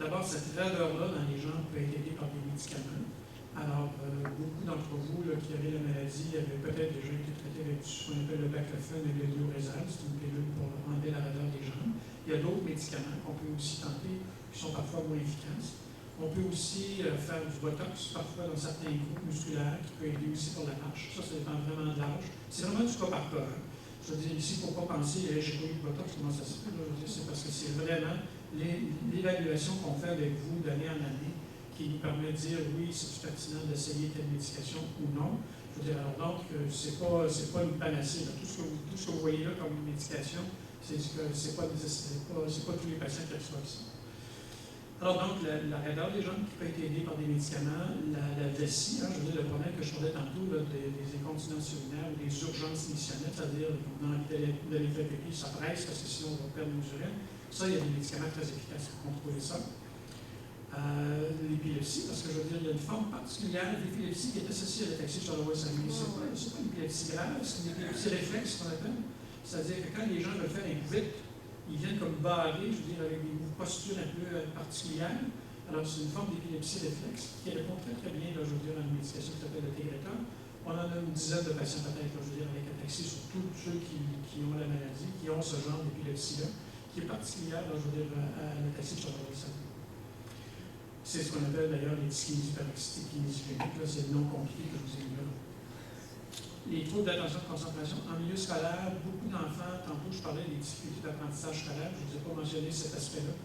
D'abord, cette raideur-là dans les jambes peut être aidée par des médicaments. Alors, beaucoup d'entre vous là, qui avaient la maladie avaient peut-être déjà été traités avec ce qu'on appelle le baclofen et le Lioresal, c'est une pilule pour enlever la raideur des jambes. Il y a d'autres médicaments qu'on peut aussi tenter qui sont parfois moins efficaces. On peut aussi faire du botox, parfois dans certains groupes musculaires, qui peut aider aussi pour la marche. Ça dépend vraiment de l'âge. C'est vraiment du cas par cas. Je veux dire, ici, il ne faut pas penser, j'ai pas eu de botox, comment ça se fait? C'est parce que c'est vraiment l'évaluation qu'on fait avec vous d'année en année qui nous permet de dire oui, c'est pertinent d'essayer telle médication ou non. Je veux dire, alors donc, c'est pas une panacée. Tout ce que vous voyez là comme une médication, c'est pas tous les patients qui reçoivent ça. Alors donc, la raideur des jambes qui peut être aidée par des médicaments, la vessie, je veux dire, le problème que je parlais tantôt là, des incontinences urinaires ou des urgences missionnelles, c'est-à-dire qu'on a envie d'aller faire pipi, ça presse parce que sinon on va perdre nos urines. Ça, il y a des médicaments très efficaces pour contrôler ça. L'épilepsie, parce que je veux dire, il y a une forme particulière d'épilepsie qui est associée à l'ataxie sur la voie sanguine. Ce n'est pas une épilepsie grave, c'est une épilepsie réflexe qu'on appelle. C'est-à-dire que quand les gens veulent faire un grip, ils viennent comme barrer, je veux dire, avec des postures un peu particulières. Alors, c'est une forme d'épilepsie réflexe qui répond très très bien, là, je veux dire, à une médication qui s'appelle le Tegretol. On en a une dizaine de patients peut-être, je veux dire, avec ataxie, surtout ceux qui ont la maladie, qui ont ce genre d'épilepsie-là, qui est particulière, là, je veux dire, à l'ataxie sur la voie sanguine. C'est ce qu'on appelle d'ailleurs les dyskinésies paroxystiques kinésicliniques. C'est le nom compliqué que je vous ai mis là. Les troubles d'attention de concentration. En milieu scolaire, beaucoup d'enfants, tantôt je parlais des difficultés d'apprentissage scolaire, je ne vous ai pas mentionné cet aspect-là,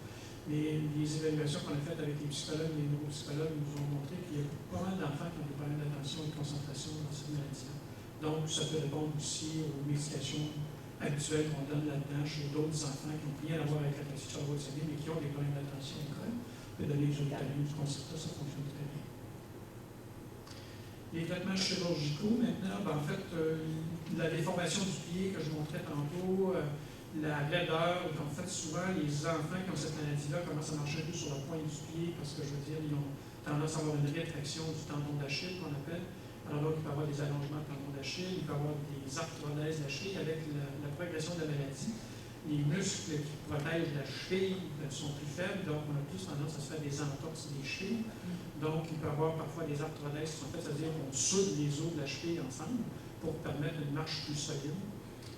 mais les évaluations qu'on a faites avec les psychologues et les neuropsychologues nous ont montré qu'il y a pas mal d'enfants qui ont des problèmes d'attention et de concentration dans cette maladie-là. Donc, ça peut répondre aussi aux médications habituelles qu'on donne là-dedans chez d'autres enfants qui n'ont rien à voir avec la sur la voie sanguine, mais qui ont des problèmes d'attention à l'école. De donner du Ritalin, du Concerta, ça fonctionne très bien. Les traitements chirurgicaux, maintenant, en fait, la déformation du pied que je montrais tantôt, la raideur, en fait, souvent, les enfants qui ont cette maladie-là commencent à marcher un peu sur la pointe du pied parce que, je veux dire, ils ont tendance à avoir une rétraction du tendon d'Achille, qu'on appelle. Alors là, il peut y avoir des allongements de tendon d'Achille, il peut y avoir des arthrodèses de la cheville avec la progression de la maladie. Les muscles qui protègent la cheville sont plus faibles, donc on a plus tendance à se faire des entorses des chevilles. Donc, il peut y avoir parfois des arthrodèses qui sont faites, c'est-à-dire qu'on soude les os de la cheville ensemble pour permettre une marche plus solide.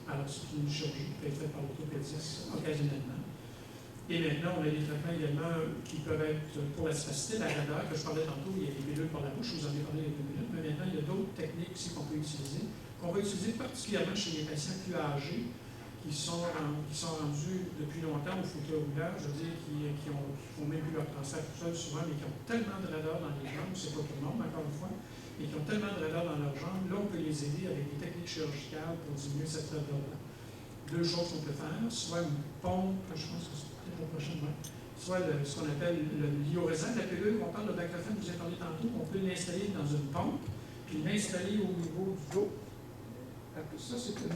Alors, c'est une chirurgie qui peut être faite par l'orthopédiste occasionnellement. Et maintenant, on a des traitements également qui peuvent être pour la spasticité, la raideur, que je parlais tantôt, il y a des pilules par la bouche, je vous en ai parlé il y a 2 minutes, mais maintenant, il y a d'autres techniques aussi qu'on peut utiliser, qu'on va utiliser particulièrement chez les patients plus âgés, qui sont rendus depuis longtemps au fauteuil roulant, je veux dire, qui font même plus leur transfert tout seul souvent, mais qui ont tellement de raideur dans les jambes, c'est pas tout le monde, encore une fois, mais qui ont tellement de raideur dans leurs jambes, là, on peut les aider avec des techniques chirurgicales pour diminuer cette raideur-là. 2 choses qu'on peut faire, soit une pompe, je pense que c'est peut-être la prochaine, soit ce qu'on appelle le lioresal, la pilule qu'on parle de baclofen, je vous ai parlé tantôt, on peut l'installer dans une pompe, puis l'installer au niveau du dos. Ça, c'est une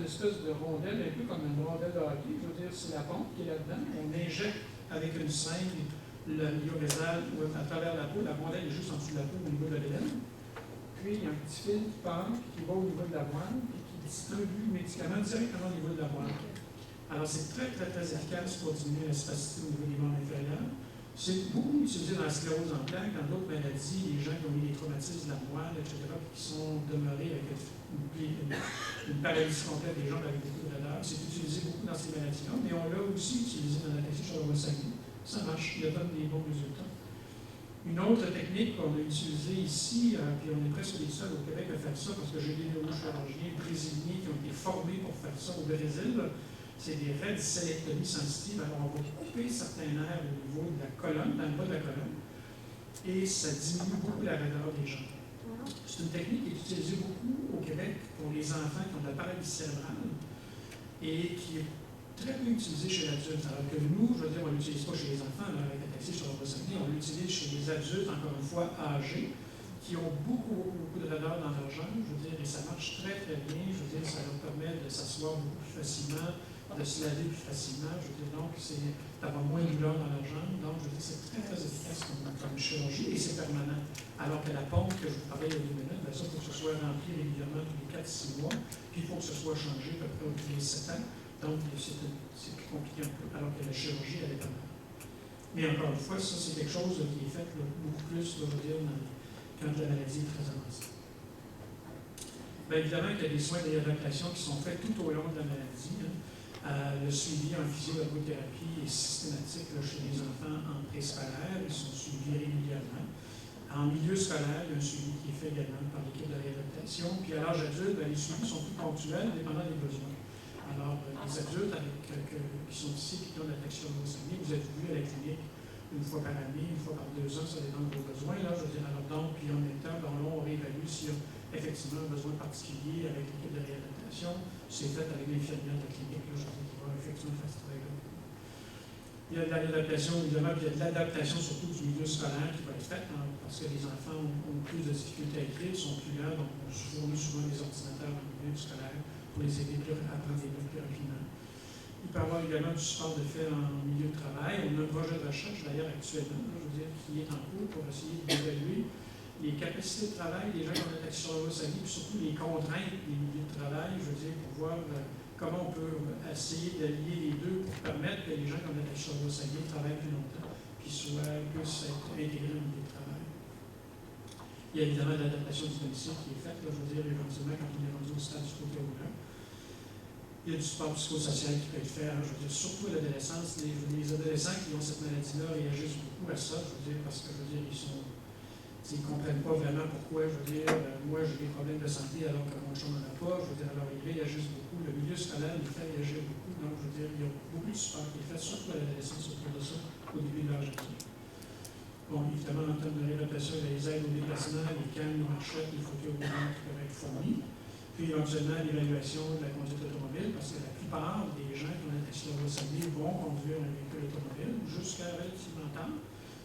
espèce de rondelle, un peu comme une rondelle de hockey. Je veux dire, c'est la pompe qui est là-dedans. On injecte avec une seringue le lioresal à travers la peau. La rondelle est juste en dessous de la peau au niveau de l'élève. Puis, il y a un petit fil qui part, qui va au niveau de la moelle et qui distribue le médicament directement au niveau de la moelle. Alors, c'est très, très, très efficace pour diminuer la spasticité au niveau des membres inférieurs. C'est beaucoup utilisé dans la sclérose en plaques, dans d'autres maladies, les gens qui ont eu des traumatismes de la moelle, etc., qui sont demeurés avec une paralysie complète des jambes avec beaucoup de raideur. C'est utilisé beaucoup dans ces maladies-là, mais on l'a aussi utilisé dans l'ataxie Charlevoix-Saguenay. Ça marche, il donne des bons résultats. Une autre technique qu'on a utilisée ici, puis on est presque les seuls au Québec à faire ça, parce que j'ai des neurochirurgiens brésiliens qui ont été formés pour faire ça au Brésil. C'est des radicelectomies sensitives. Alors, on va couper certains nerfs au niveau de la colonne, dans le bas de la colonne, et ça diminue beaucoup la raideur des jambes. C'est une technique qui est utilisée beaucoup au Québec pour les enfants qui ont de la paralysie cérébrale et qui est très peu utilisée chez l'adulte. Alors que nous, je veux dire, on ne l'utilise pas chez les enfants, là, avec l'ataxie Charlevoix-Saguenay, on l'utilise chez les adultes, encore une fois, âgés, qui ont beaucoup de raideur dans leurs jambes, je veux dire, et ça marche très, très bien. Je veux dire, ça leur permet de s'asseoir beaucoup plus facilement, de se laver plus facilement. Je veux dire, donc, c'est d'avoir moins de douleur dans leurs jambes. Donc, je veux dire, c'est très, très efficace comme chirurgie et c'est permanent. Alors que la pompe que je vous parlais il y a 2 minutes, bien, ça, il faut que ce soit rempli régulièrement tous les 4-6 mois, puis il faut que ce soit changé à peu près tous les 7 ans. Donc, c'est plus compliqué un peu, alors que la chirurgie, elle est pas mal. Mais encore une fois, ça, c'est quelque chose qui est fait beaucoup plus, je veux dire, quand la maladie est très avancée. Bien évidemment qu'il y a des soins de réadaptation qui sont faits tout au long de la maladie. Le suivi en physioergothérapie est systématique là, chez les enfants en préscolaire. Ils sont suivis régulièrement. En milieu scolaire, il y a un suivi qui est fait également par l'équipe de réadaptation. Puis à l'âge adulte, bien, les suivis sont plus ponctuels, dépendant des besoins. Alors, les adultes qui sont ici, qui ont de l'ataxie Charlevoix-Saguenay, vous êtes vus à la clinique une fois par année, une fois par 2 ans, ça dépend de vos besoins. Là, je veux dire, alors donc, puis en même temps, là, on réévalue s'il y a effectivement un besoin particulier avec l'équipe de réadaptation. C'est fait avec l'infirmière de la clinique, là, je veux dire, qui va effectivement faire ce travail-là. Il y a de la réadaptation, évidemment, puis il y a de l'adaptation surtout du milieu scolaire qui va être faite, hein, parce que les enfants ont plus de difficultés à écrire, sont plus là, donc on fournit souvent des ordinateurs dans le milieu scolaire pour les aider à apprendre des langues plus rapidement. Il peut y avoir également du support de fait en milieu de travail. On a un projet de recherche d'ailleurs actuellement, je veux dire, qui est en cours pour essayer d'évaluer les capacités de travail des gens qui ont l'ataxie Charlevoix-Saguenay, puis surtout les contraintes des milieux de travail, je veux dire, pour voir comment on peut essayer d'allier les deux pour permettre que les gens qui ont l'ataxie Charlevoix-Saguenay travaillent plus longtemps, puis puissent être intégrés au milieu de travail. Il y a évidemment l'adaptation du domicile qui est faite, là, je veux dire, éventuellement, quand on est rendu au stade du fauteuil roulant. Il y a du support psychosocial qui peut être fait, je veux dire, surtout à l'adolescence. Les adolescents qui ont cette maladie-là réagissent beaucoup à ça, je veux dire, parce que, je veux dire, ils ne comprennent pas vraiment pourquoi, je veux dire, moi j'ai des problèmes de santé alors que mon chum n'en a pas, je veux dire, alors ils réagissent beaucoup. Le milieu scolaire les fait réagir beaucoup, donc je veux dire, il y a beaucoup de support qui est fait, surtout à l'adolescence autour de ça, au début de l'âge adulte. Bon, évidemment, en termes de réadaptation, il y a les aides au déplacement, les cannes, les marchettes, les fauteuils roulants qui peuvent être fournis. Puis éventuellement, l'évaluation de la conduite automobile, parce que la plupart des gens qui ont l'ataxie Charlevoix-Saguenay vont conduire un véhicule automobile jusqu'à relativement tard.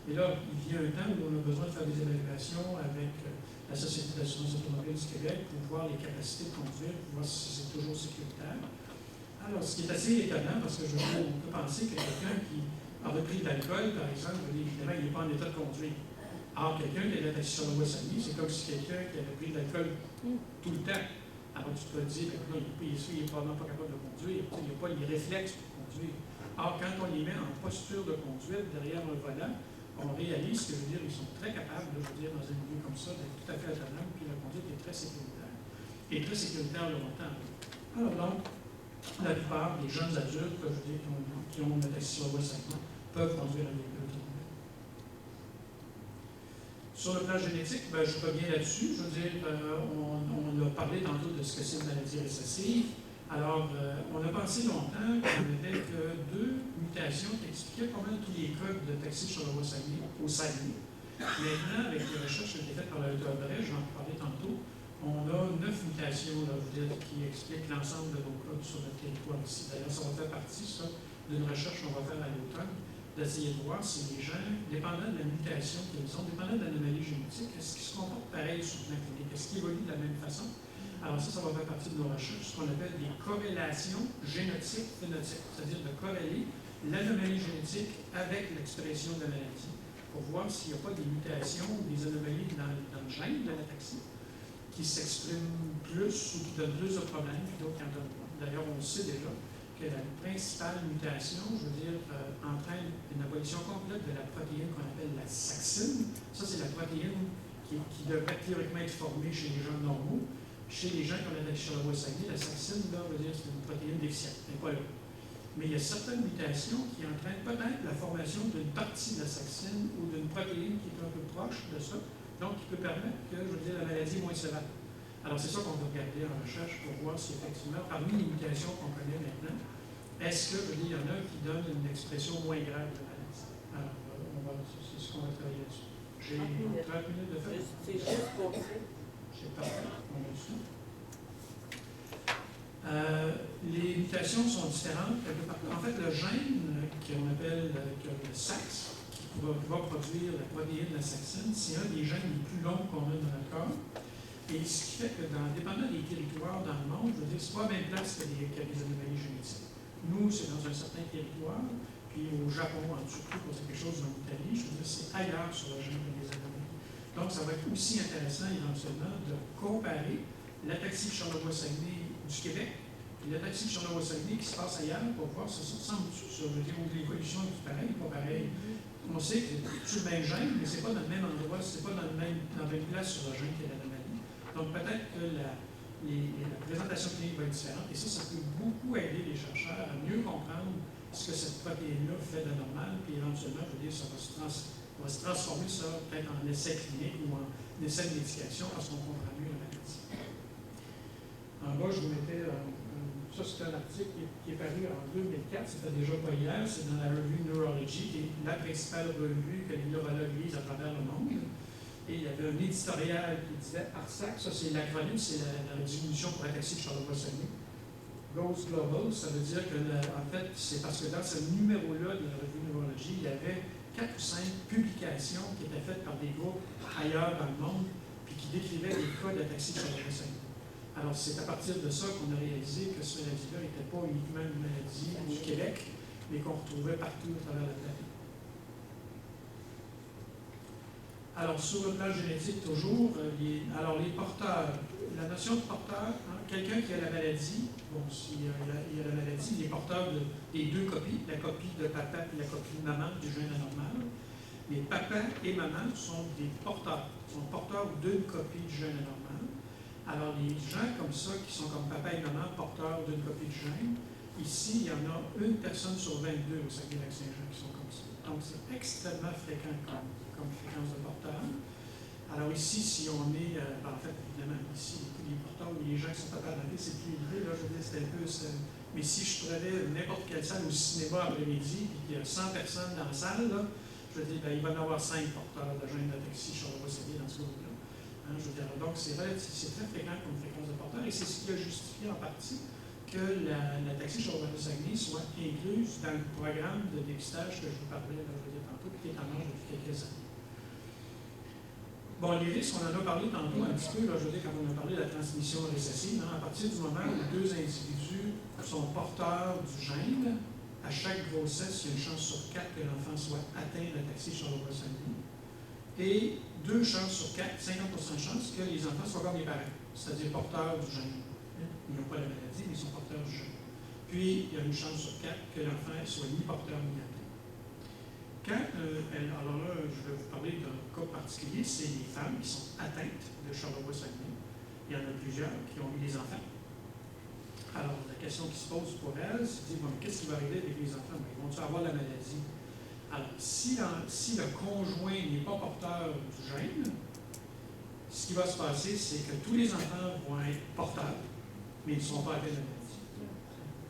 Et là, il vient un temps où on a besoin de faire des évaluations avec la Société d'assurance automobile du Québec pour voir les capacités de conduire, pour voir si c'est toujours sécuritaire. Alors, ce qui est assez étonnant, parce que je veux dire, on peut penser que quelqu'un qui aurait pris de l'alcool, par exemple, évidemment, il n'est pas en état de conduire. Alors, quelqu'un qui est assis sur le Wasami, c'est comme si quelqu'un qui avait pris de l'alcool tout le temps. Alors, tu te dis, ben, non, il n'est probablement pas capable de conduire, il n'a pas les réflexes pour conduire. Alors, quand on les met en posture de conduite derrière un volant, on réalise que, je veux dire, ils sont très capables, je veux dire, dans un milieu comme ça, d'être tout à fait autonomes, puis la conduite est très sécuritaire. Et très sécuritaire longtemps. Alors, donc, la plupart des jeunes adultes, je veux dire, qui ont un taxi sur le Wasami, peuvent conduire un véhicule automobile. Sur le plan génétique, ben, je reviens là-dessus. Je veux dire, on a parlé tantôt de ce que c'est une maladie récessive. Alors, on a pensé longtemps qu'il n'y avait que 2 mutations qui expliquaient pas mal tous les cas de taxi sur le Wasami au Saguenay. Maintenant, avec les recherches qui ont été faites par la Brèche, j'en parlais tantôt, on a 9 mutations là, qui expliquent l'ensemble de nos cas sur notre territoire ici. D'ailleurs, ça va faire partie, ça, d'une recherche qu'on va faire à l'automne, d'essayer de voir si les gens, dépendant de la mutation qu'ils ont, dépendant de l'anomalie génétique, est-ce qu'ils se comportent pareil sur le plan clinique? Est-ce qu'ils évoluent de la même façon? Alors ça va faire partie de nos recherches, ce qu'on appelle des corrélations génotype-phénotype, c'est-à-dire de corréler l'anomalie génétique avec l'expression de la maladie, pour voir s'il n'y a pas des mutations ou des anomalies dans le gène de l'ataxie qui s'expriment plus ou qui donnent plus de problèmes, puis d'autres qui en donnent moins. D'ailleurs, on sait déjà que la principale mutation, je veux dire, entraîne une abolition complète de la protéine qu'on appelle la saxine. Ça, c'est la protéine qui devrait théoriquement être formée chez les gens normaux. Chez les gens qui ont la Wasami, la saxine, là, veut dire, c'est une protéine déficiente, mais pas là. Mais il y a certaines mutations qui entraînent peut-être la formation d'une partie de la saxine ou d'une protéine qui est un peu proche de ça, donc qui peut permettre que, je veux dire, la maladie est moins sévère. Alors, c'est ça qu'on va regarder en recherche pour voir si, effectivement, parmi les mutations qu'on connaît maintenant, est-ce que, je veux dire, il y en a qui donnent une expression moins grave de la maladie. Alors, c'est ce qu'on va travailler là-dessus. J'ai 30 minutes de fait. C'est juste pour ça. C'est parfait. On a du temps. Les mutations sont différentes. En fait, le gène qu'on appelle le SAX, qui va produire la protéine de la saxine, c'est un des gènes les plus longs qu'on a dans notre corps. Et ce qui fait que, dépendant des territoires dans le monde, je veux dire, c'est pas la même place qu'il y a des anomalies génétiques. Nous, c'est dans un certain territoire, puis au Japon, surtout pour quelque chose en Italie, je veux dire, c'est ailleurs sur le gène des anomalies. Donc, ça va être aussi intéressant éventuellement de comparer l'ataxie de Charlevoix-Saguenay du Québec et l'ataxie de Charlevoix-Saguenay qui se passe ailleurs pour voir si ça ressemble sur l'évolution est pareil, pas pareil. On sait que c'est le même gène, mais c'est pas dans le même endroit, c'est pas dans la même place sur le gène qu'il y a l'anomalie. Donc, peut-être que la présentation clinique va être différente et ça peut beaucoup aider les chercheurs à mieux comprendre ce que cette protéine-là fait d'anormal, puis éventuellement, je veux dire, ça va se transformer ça peut-être en essai clinique ou en essai de médication parce qu'on comprend mieux la maladie. En bas, je vous mettais, ça c'est un article qui est paru en 2004, c'était déjà pas hier, c'est dans la revue Neurology, qui est la principale revue que les neurologues lisent à travers le monde. Et il y avait un éditorial qui disait ARSAC, ça c'est l'acronyme, c'est la diminution pour ataxie de Charlevoix-Saguenay. Goes Global, ça veut dire que, en fait, c'est parce que dans ce numéro-là de la revue Neurology, il y avait 4 ou 5 publications qui étaient faites par des groupes ailleurs dans le monde, puis qui décrivaient des cas d'ataxie de Charlevoix-Saguenay. Alors, c'est à partir de ça qu'on a réalisé que cette maladie-là n'était pas uniquement une maladie au Québec, mais qu'on retrouvait partout à travers la planète. Alors, sur le plan génétique, toujours, les porteurs, la notion de porteur, hein, quelqu'un qui a la maladie, bon, s'il a la maladie, il est porteur des 2 copies, la copie de papa et la copie de maman du gène anormal. Mais papa et maman sont des porteurs, sont porteurs d'une copie du gène anormal. Alors, les gens comme ça, qui sont comme papa et maman, porteurs d'une copie de gène, ici, il y en a une personne sur 22 au Saguenay-Lac-Saint-Jean qui sont comme ça. Donc, c'est extrêmement fréquent comme fréquence de porteurs. Alors ici, si on est, en fait, évidemment, ici, les porteurs ou les gens qui sont pas parlés, c'est plus élevé, là, je veux dire, c'est un peu... Mais si je prenais n'importe quelle salle au cinéma après-midi, puis qu'il y a 100 personnes dans la salle, là, je veux dire, ben, il va y en avoir 5 porteurs de gène d'ataxie Charlevoix-Saguenay dans ce groupe-là. Hein, je veux dire, donc, c'est très fréquent comme fréquence de porteurs, et c'est ce qui a justifié en partie que l'ataxie Charlevoix-Saguenay soit incluse dans le programme de dépistage que je vous parlais, là, je veux dire, tantôt, qui est en marche depuis quelques années. Bon, les risques, on en a parlé tantôt un petit peu, là, je veux dire, quand on a parlé de la transmission récessive, hein, à partir du moment où deux individus sont porteurs du gène, à chaque grossesse, il y a une chance sur 4 que l'enfant soit atteint d'ataxie Charlevoix-Saint-Denis. Et 2 chances sur 4, 50% de chance que les enfants soient comme les parents, c'est-à-dire porteurs du gène. Ils n'ont pas la maladie, mais ils sont porteurs du gène. Puis, il y a une chance sur 4 que l'enfant soit ni porteur ni atteint. Alors là, je vais vous parler d'un cas particulier, c'est les femmes qui sont atteintes de Charlevoix-Saguenay. Il y en a plusieurs qui ont eu des enfants. Alors, la question qui se pose pour elles, c'est de dire, bon, qu'est-ce qui va arriver avec les enfants? Ils vont-ils avoir la maladie? Alors, si le conjoint n'est pas porteur du gène, ce qui va se passer, c'est que tous les enfants vont être porteurs, mais ils ne sont pas atteints de la maladie.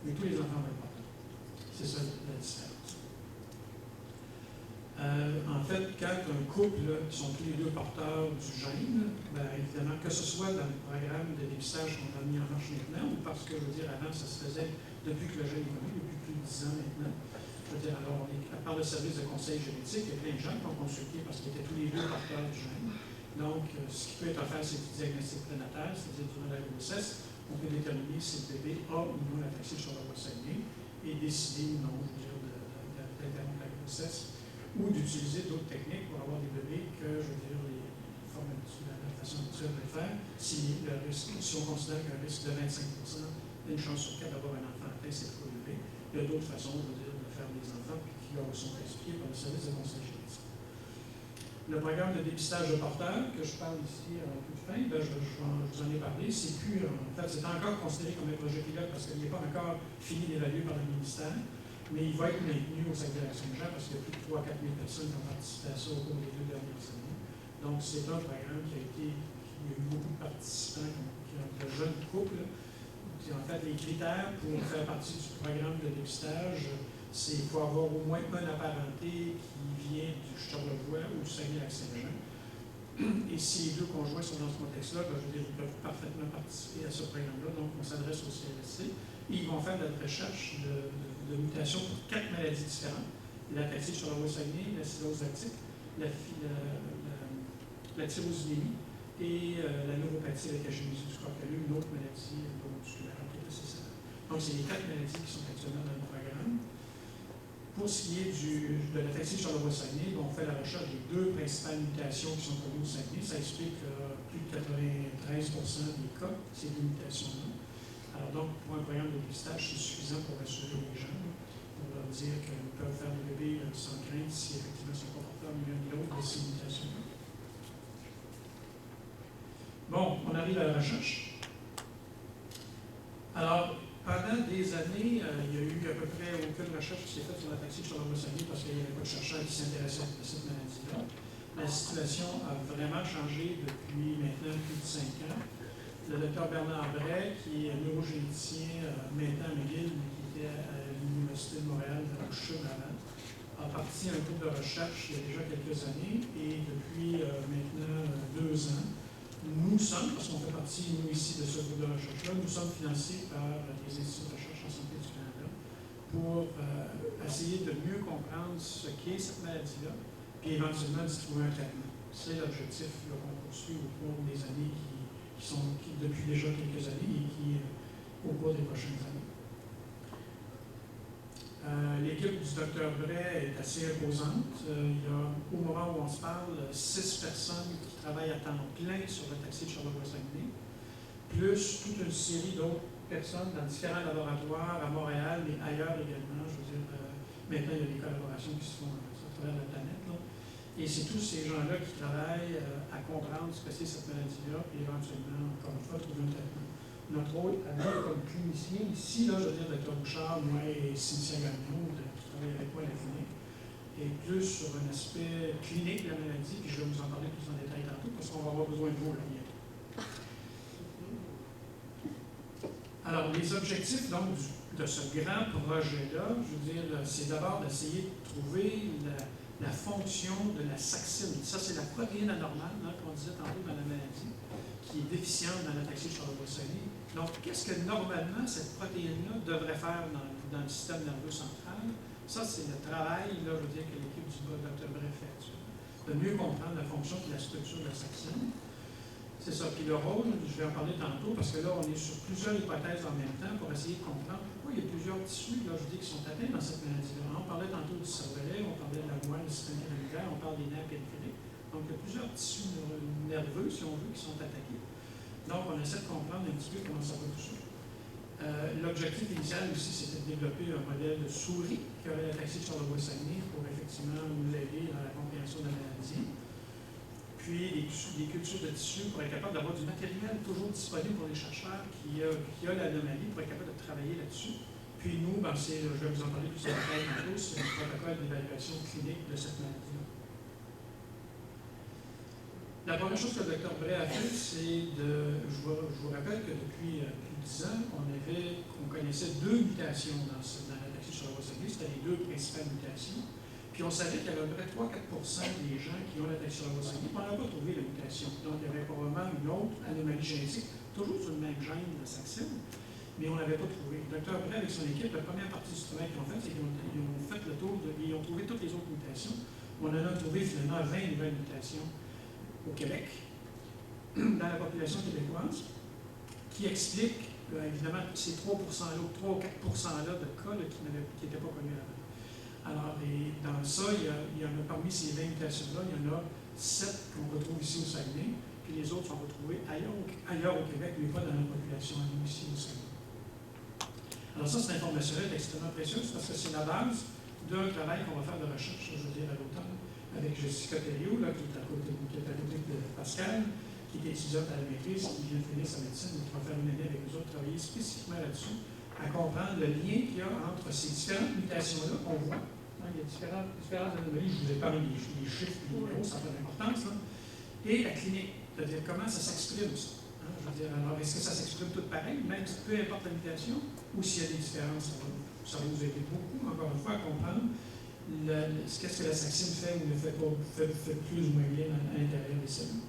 Mais tous les enfants vont être porteurs. C'est ça la différence. En fait, quand un couple qui sont tous les deux porteurs du gène, bien évidemment, que ce soit dans le programme de dépistage qu'on a mis en marche maintenant, ou parce que, je veux dire, avant, ça se faisait depuis que le gène est connu, depuis plus de 10 ans maintenant. Je veux dire, alors, par le service de conseil génétique, il y a plein de gens qui ont consulté parce qu'ils étaient tous les deux porteurs du gène. Donc, ce qui peut être offert, c'est du diagnostic prénatal, c'est-à-dire durant la grossesse, on peut déterminer si le bébé a ou non l'ataxie Charlevoix-Saguenay et décider ou non, je veux dire, d'interrompre la grossesse, ou d'utiliser d'autres techniques pour avoir des bébés que, je veux dire, la façon naturelle de le faire, si on considère qu'un risque de 25%, une chance sur 4 d'avoir un enfant atteint, c'est trop élevé. Il y a d'autres façons, je veux dire, de faire des enfants qui leur sont expliquées par le service de conseil génétique. Le programme de dépistage de porteurs, que je parle ici en toute fin, ben je vous en ai parlé, c'est plus, en fait, c'est encore considéré comme un projet pilote parce qu'il n'est pas encore fini d'évaluer par le ministère. Mais il va être maintenu au Saguenay-Lac-Saint-Jean parce qu'il y a plus de 3 000 à 4 000 personnes qui ont participé à ça au cours des 2 dernières années. Donc, c'est un programme qui a eu beaucoup de participants, de jeunes couples. En fait, les critères pour faire partie du programme de dépistage, c'est qu'il faut avoir au moins un apparenté qui vient du Charlevoix ou du Saguenay-Lac-Saint-Jean. Et si les deux conjoints sont dans ce contexte-là, ben, je veux dire, ils peuvent parfaitement participer à ce programme-là. Donc, on s'adresse au CLSC. Et ils vont faire de la recherche de mutations pour 4 maladies différentes. L'ataxie Charlevoix-Saguenay, la cirrhose lactique, la thyrosidémie et la neuropathie avec Hashimoto du corps caleux, une autre maladie neuromusculaire nécessaire. Donc, c'est les 4 maladies qui sont actuellement dans le programme. Pour ce qui est de l'ataxie Charlevoix-Saguenay, on fait la recherche des 2 principales mutations qui sont connues au Saguenay. Ça explique plus de 93% des cas, ces 2 mutations-là. Alors donc, pour un programme de dépistage, c'est suffisant pour rassurer les gens, pour leur dire qu'ils peuvent faire des bébés sans crainte si effectivement ils sont pas porteurs ni l'un ni l'autre de ces mutations-là. Bon, on arrive à la recherche. Alors, pendant des années, il y a eu à peu près aucune recherche qui s'est faite sur l'ataxie Charlevoix-Saguenay parce qu'il n'y avait pas de chercheurs qui s'intéressaient à cette maladie-là. La situation a vraiment changé depuis maintenant plus de 5 ans. Le docteur Bernard Bray, qui est neurogénéticien maintenant à McGill, mais qui était à l'Université de Montréal dans le CHUM avant, a parti un groupe de recherche il y a déjà quelques années et depuis maintenant 2 ans, nous sommes, parce qu'on fait partie, nous ici, de ce groupe de recherche-là, nous sommes financés par les instituts de recherche en santé du Canada pour essayer de mieux comprendre ce qu'est cette maladie-là et éventuellement d'y trouver un traitement. C'est l'objectif qu'on poursuit au cours des années qui depuis déjà quelques années et qui, au cours des prochaines années. L'équipe du Dr Bray est assez imposante. Il y a, au moment où on se parle, 6 personnes qui travaillent à temps plein sur l'ataxie de Charlevoix-Saguenay, plus toute une série d'autres personnes dans différents laboratoires à Montréal, mais ailleurs également. Je veux dire, maintenant, il y a des collaborations qui se font à travers la planète. Là. Et c'est tous ces gens-là qui travaillent à comprendre ce que c'est cette maladie-là, et éventuellement, encore une fois, trouver un traitement. Notre rôle, à nous, comme clinicien, ici, là, je veux dire, Dr Bouchard, moi et Cynthia Gagnon, qui travaille avec moi à la clinique, est plus sur un aspect clinique de la maladie, puis je vais vous en parler plus en détail tantôt, parce qu'on va avoir besoin de vous, là, bientôt. Alors, les objectifs, donc, de ce grand projet-là, je veux dire, c'est d'abord d'essayer de trouver la fonction de la saxine. Ça, c'est la protéine anormale, hein, qu'on disait tantôt dans la maladie, qui est déficiente dans l'ataxie de Charlevoix-Saguenay. Donc, qu'est-ce que normalement cette protéine-là devrait faire dans le système nerveux central? Ça, c'est le travail, là, je veux dire, que l'équipe du Dr Bray fait actuellement. de mieux comprendre la fonction et la structure de la saccine. C'est ça. Puis le rôle, je vais en parler tantôt, parce que là, on est sur plusieurs hypothèses en même temps pour essayer de comprendre pourquoi il y a plusieurs tissus, là, je dis, qui sont atteints dans cette maladie-là. On parlait tantôt du cervelet, on parlait de la moelle, du système granulaire, on parle des nerfs périphériques. Donc, il y a plusieurs tissus nerveux, si on veut, qui sont attaqués. Donc, on essaie de comprendre un petit peu comment ça va tout ça. L'objectif initial aussi, c'était de développer un modèle de souris qui aurait l'ataxie de Charlevoix-Saguenay pour effectivement nous aider dans la compréhension de la maladie. Puis des cultures de tissus pour être capable d'avoir du matériel toujours disponible pour les chercheurs qui a l'anomalie, pour être capable de travailler là-dessus. Puis nous, je vais vous en parler plus en détail tantôt, c'est un protocole d'évaluation clinique de cette maladie-là. La première chose que le Dr Bray a fait, c'est de... Je vous rappelle que depuis plus de 10 ans, on connaissait 2 mutations dans l'ataxie de Charlevoix-Saguenay, c'était les 2 principales mutations. Puis on savait qu'il y avait à peu près 3-4% des gens qui ont l'ataxie de Charlevoix-Saguenay, on n'a pas trouvé la mutation. Donc il y avait probablement une autre anomalie génétique, toujours sur le même gène de saccine, mais on ne l'avait pas trouvé. Le Dr Bray, avec son équipe, la première partie du travail qu'ils ont fait, c'est qu'ils ont fait le tour, ils ont trouvé toutes les autres mutations. On en a trouvé finalement 20 nouvelles mutations au Québec, dans la population québécoise, qui explique évidemment ces 3%-là, 3 ou 4%-là de cas qui n'étaient pas connus avant. Alors, dans ça, il y en a parmi ces 20 mutations-là, il y en a 7 qu'on retrouve ici au Saguenay, puis les autres sont retrouvés ailleurs au Québec, mais pas dans la population ici au Saguenay. Alors ça, cette information-là est extrêmement précieuse parce que c'est la base d'un travail qu'on va faire de recherche, je veux dire, à l'automne, avec Jessica Thériault, qui est à côté de Pascal, qui est étudiante à la maîtrise, qui vient de finir sa médecine, qui va faire une année avec nous autres, travailler spécifiquement là-dessus, à comprendre le lien qu'il y a entre ces différentes mutations-là qu'on voit. Il y a différentes anomalies, je vous ai parlé des chiffres, des numéros, ça n'a pas d'importance, et la clinique, c'est-à-dire comment ça s'exprime, ça. Je veux dire, alors, est-ce que ça s'exprime tout pareil, même peu importe la mutation, ou s'il y a des différences, ça va nous aider beaucoup, encore une fois, à comprendre qu'est-ce que la saccine fait ou ne fait pas, fait plus ou moins bien à l'intérieur des cellules.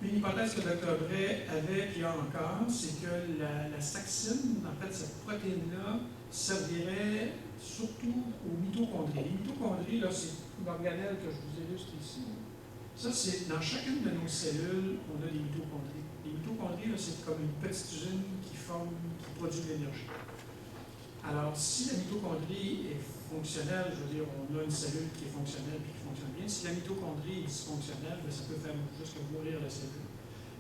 Une hypothèse que le Dr Bray avait, puis encore, c'est que la saccine, en fait, cette protéine-là, servirait surtout aux mitochondries. Les mitochondries, là, c'est l'organelle que je vous illustre ici. Ça, c'est dans chacune de nos cellules, on a des mitochondries. Les mitochondries, là, c'est comme une petite usine qui produit de l'énergie. Alors, si la mitochondrie est fonctionnelle, je veux dire, on a une cellule qui est fonctionnelle et qui fonctionne bien. Si la mitochondrie est dysfonctionnelle, ça peut faire jusqu'à mourir la cellule.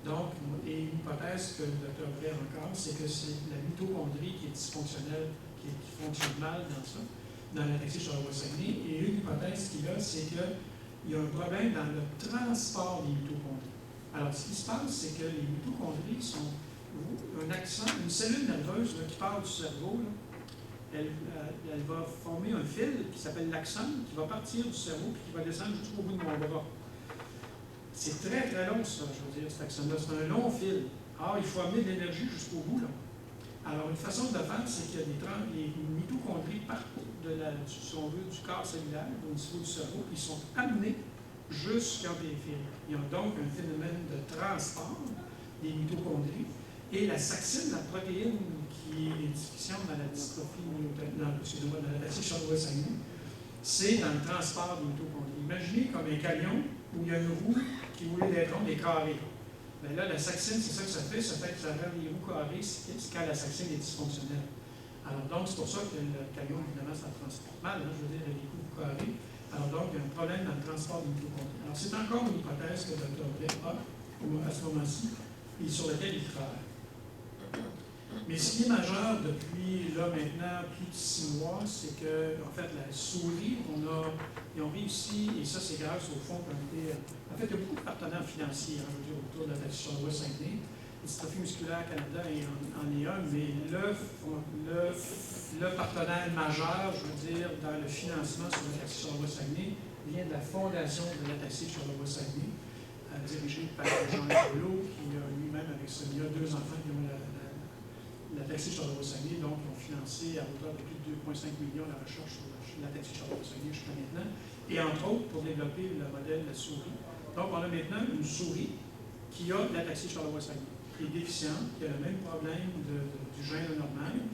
Donc, et une hypothèse que le Dr Bray a encore, c'est que c'est la mitochondrie qui est dysfonctionnelle, qui fonctionne mal dans ça, dans l'ataxie de Charlevoix-Saguenay. Et une hypothèse qu'il a, c'est qu'il y a un problème dans le transport des mitochondries. Alors, ce qui se passe, c'est que les mitochondries sont une cellule nerveuse qui part du cerveau. Là, elle va former un fil qui s'appelle l'axone, qui va partir du cerveau et qui va descendre jusqu'au bout de mon bras. C'est très, très long, ça, je veux dire, cet axone-là. C'est un long fil. Alors, il faut amener de l'énergie jusqu'au bout, là. Alors, une façon de le faire, c'est qu'il y a les mitochondries partent si on veut, du corps cellulaire, au niveau du cerveau, puis ils sont amenés jusqu'en périphérie. Il y a donc un phénomène de transport des mitochondries. Et la saccine, la protéine qui est déficiente dans la dystrophie dans l'ataxie de Charlevoix-Saguenay, c'est dans le transport des mitochondries. Imaginez comme un camion où il y a une roue qui, au lieu d'être ronde, est carrée. Bien là, la saccine, c'est ça que ça fait que ça rend les roues carrées quand la saccine est dysfonctionnelle. Alors donc, c'est pour ça que le camion, évidemment, ça transporte mal, je veux dire, les roues carrées. Alors donc, il y a un problème dans le transport des mitochondries. Alors c'est encore une hypothèse que le Dr Bray a à ce moment-ci et sur laquelle il travaille. Mais ce qui est majeur depuis là maintenant plus de 6 mois, c'est que en fait la souris, ils ont réussi, et ça c'est grâce au fonds qui ont été. En fait, il y a beaucoup de partenaires financiers, je veux dire, autour de l'ataxie de Charlevoix-Saguenay. Dystrophie musculaire Canada en est un, mais le partenaire majeur, je veux dire, dans le financement sur l'ataxie de Charlevoix-Saguenay vient de la fondation de l'ataxie de Charlevoix-Saguenay, dirigée par Jean Lolo, qui a lui-même avec Sonia 2 enfants qui ont l'ataxie de Charlevoix-Saguenay, donc ils ont financé à hauteur de plus de 2,5 millions la recherche sur l'ataxie de Charlevoix-Saguenay jusqu'à maintenant, et entre autres pour développer le modèle de la souris. Donc on a maintenant une souris qui a l'ataxie de Charlevoix-Saguenay, qui est déficiente, qui a le même problème du gène anormal,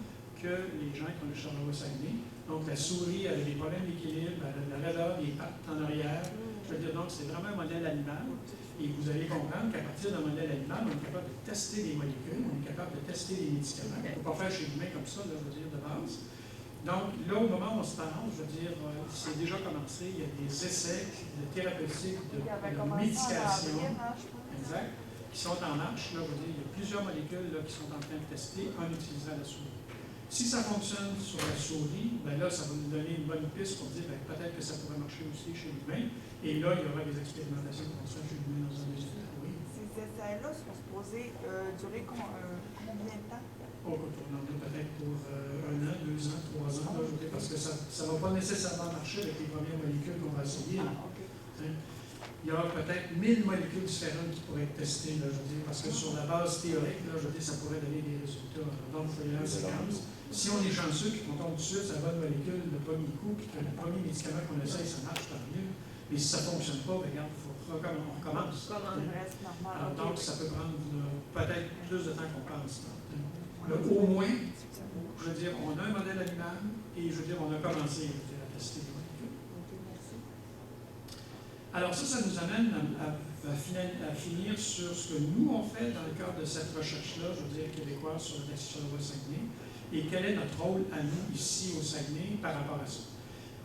que les gens qui ont le Charlevoix-Saguenay. Donc, la souris avait des problèmes d'équilibre, elle a la raideur des pattes en arrière. Je veux dire, donc, c'est vraiment un modèle animal. Et vous allez comprendre qu'à partir d'un modèle animal, on est capable de tester des molécules, on est capable de tester des médicaments. On ne peut pas faire chez l'humain comme ça, là, je veux dire, de base. Donc, là, au moment où on se parle, je veux dire, c'est déjà commencé, il y a des essais de thérapeutiques, de médication, exact, qui sont en marche. Là, je veux dire, il y a plusieurs molécules là, qui sont en train de tester en utilisant la souris. Si ça fonctionne sur la souris, ben là, ça va nous donner une bonne piste pour dire ben, peut-être que ça pourrait marcher aussi chez l'humain. Et là, il y aura des expérimentations qui vont se faire chez l'humain dans un deuxième temps. Oui. Ces essais-là sont supposés durer combien de temps? On va tourner peut-être pour 1 an, 2 ans, 3 ans, là, parce que ça ne va pas nécessairement marcher avec les premières molécules qu'on va essayer. Hein? Il y aura peut-être 1000 molécules différentes qui pourraient être testées, là, je veux dire, parce que sur la base théorique, là, je veux dire, ça pourrait donner des résultats. Donc, il faut y aller en séquence. Si on est chanceux et qu'on tombe tout de suite sur la bonne molécule, le premier coup, puis que le premier médicament qu'on essaye, ça marche, tant mieux. Mais si ça ne fonctionne pas, ben, regarde, on recommence. Reste normal. Alors, donc, ça peut prendre peut-être plus de temps qu'on pense. Là, au moins, je veux dire, on a un modèle animal et je veux dire, on a commencé à tester des molécules. Alors ça nous amène à finir sur ce que nous on fait dans le cadre de cette recherche-là, je veux dire, québécoise sur le taxi Charlevoix-Saguenay, et quel est notre rôle à nous ici au Saguenay par rapport à ça.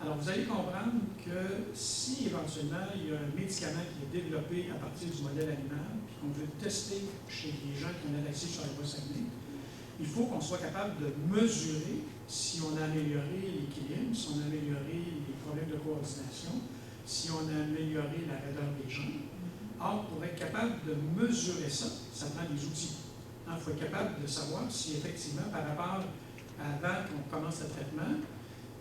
Alors vous allez comprendre que si éventuellement il y a un médicament qui est développé à partir du modèle animal, puis qu'on veut tester chez les gens qui ont le taxi Charlevoix-Saguenay, il faut qu'on soit capable de mesurer si on a amélioré l'équilibre, si on a amélioré les problèmes de coordination, si on a amélioré la raideur des jambes. Or, pour être capable de mesurer ça, ça prend des outils. Il faut être capable de savoir si effectivement, par rapport à avant qu'on commence le traitement,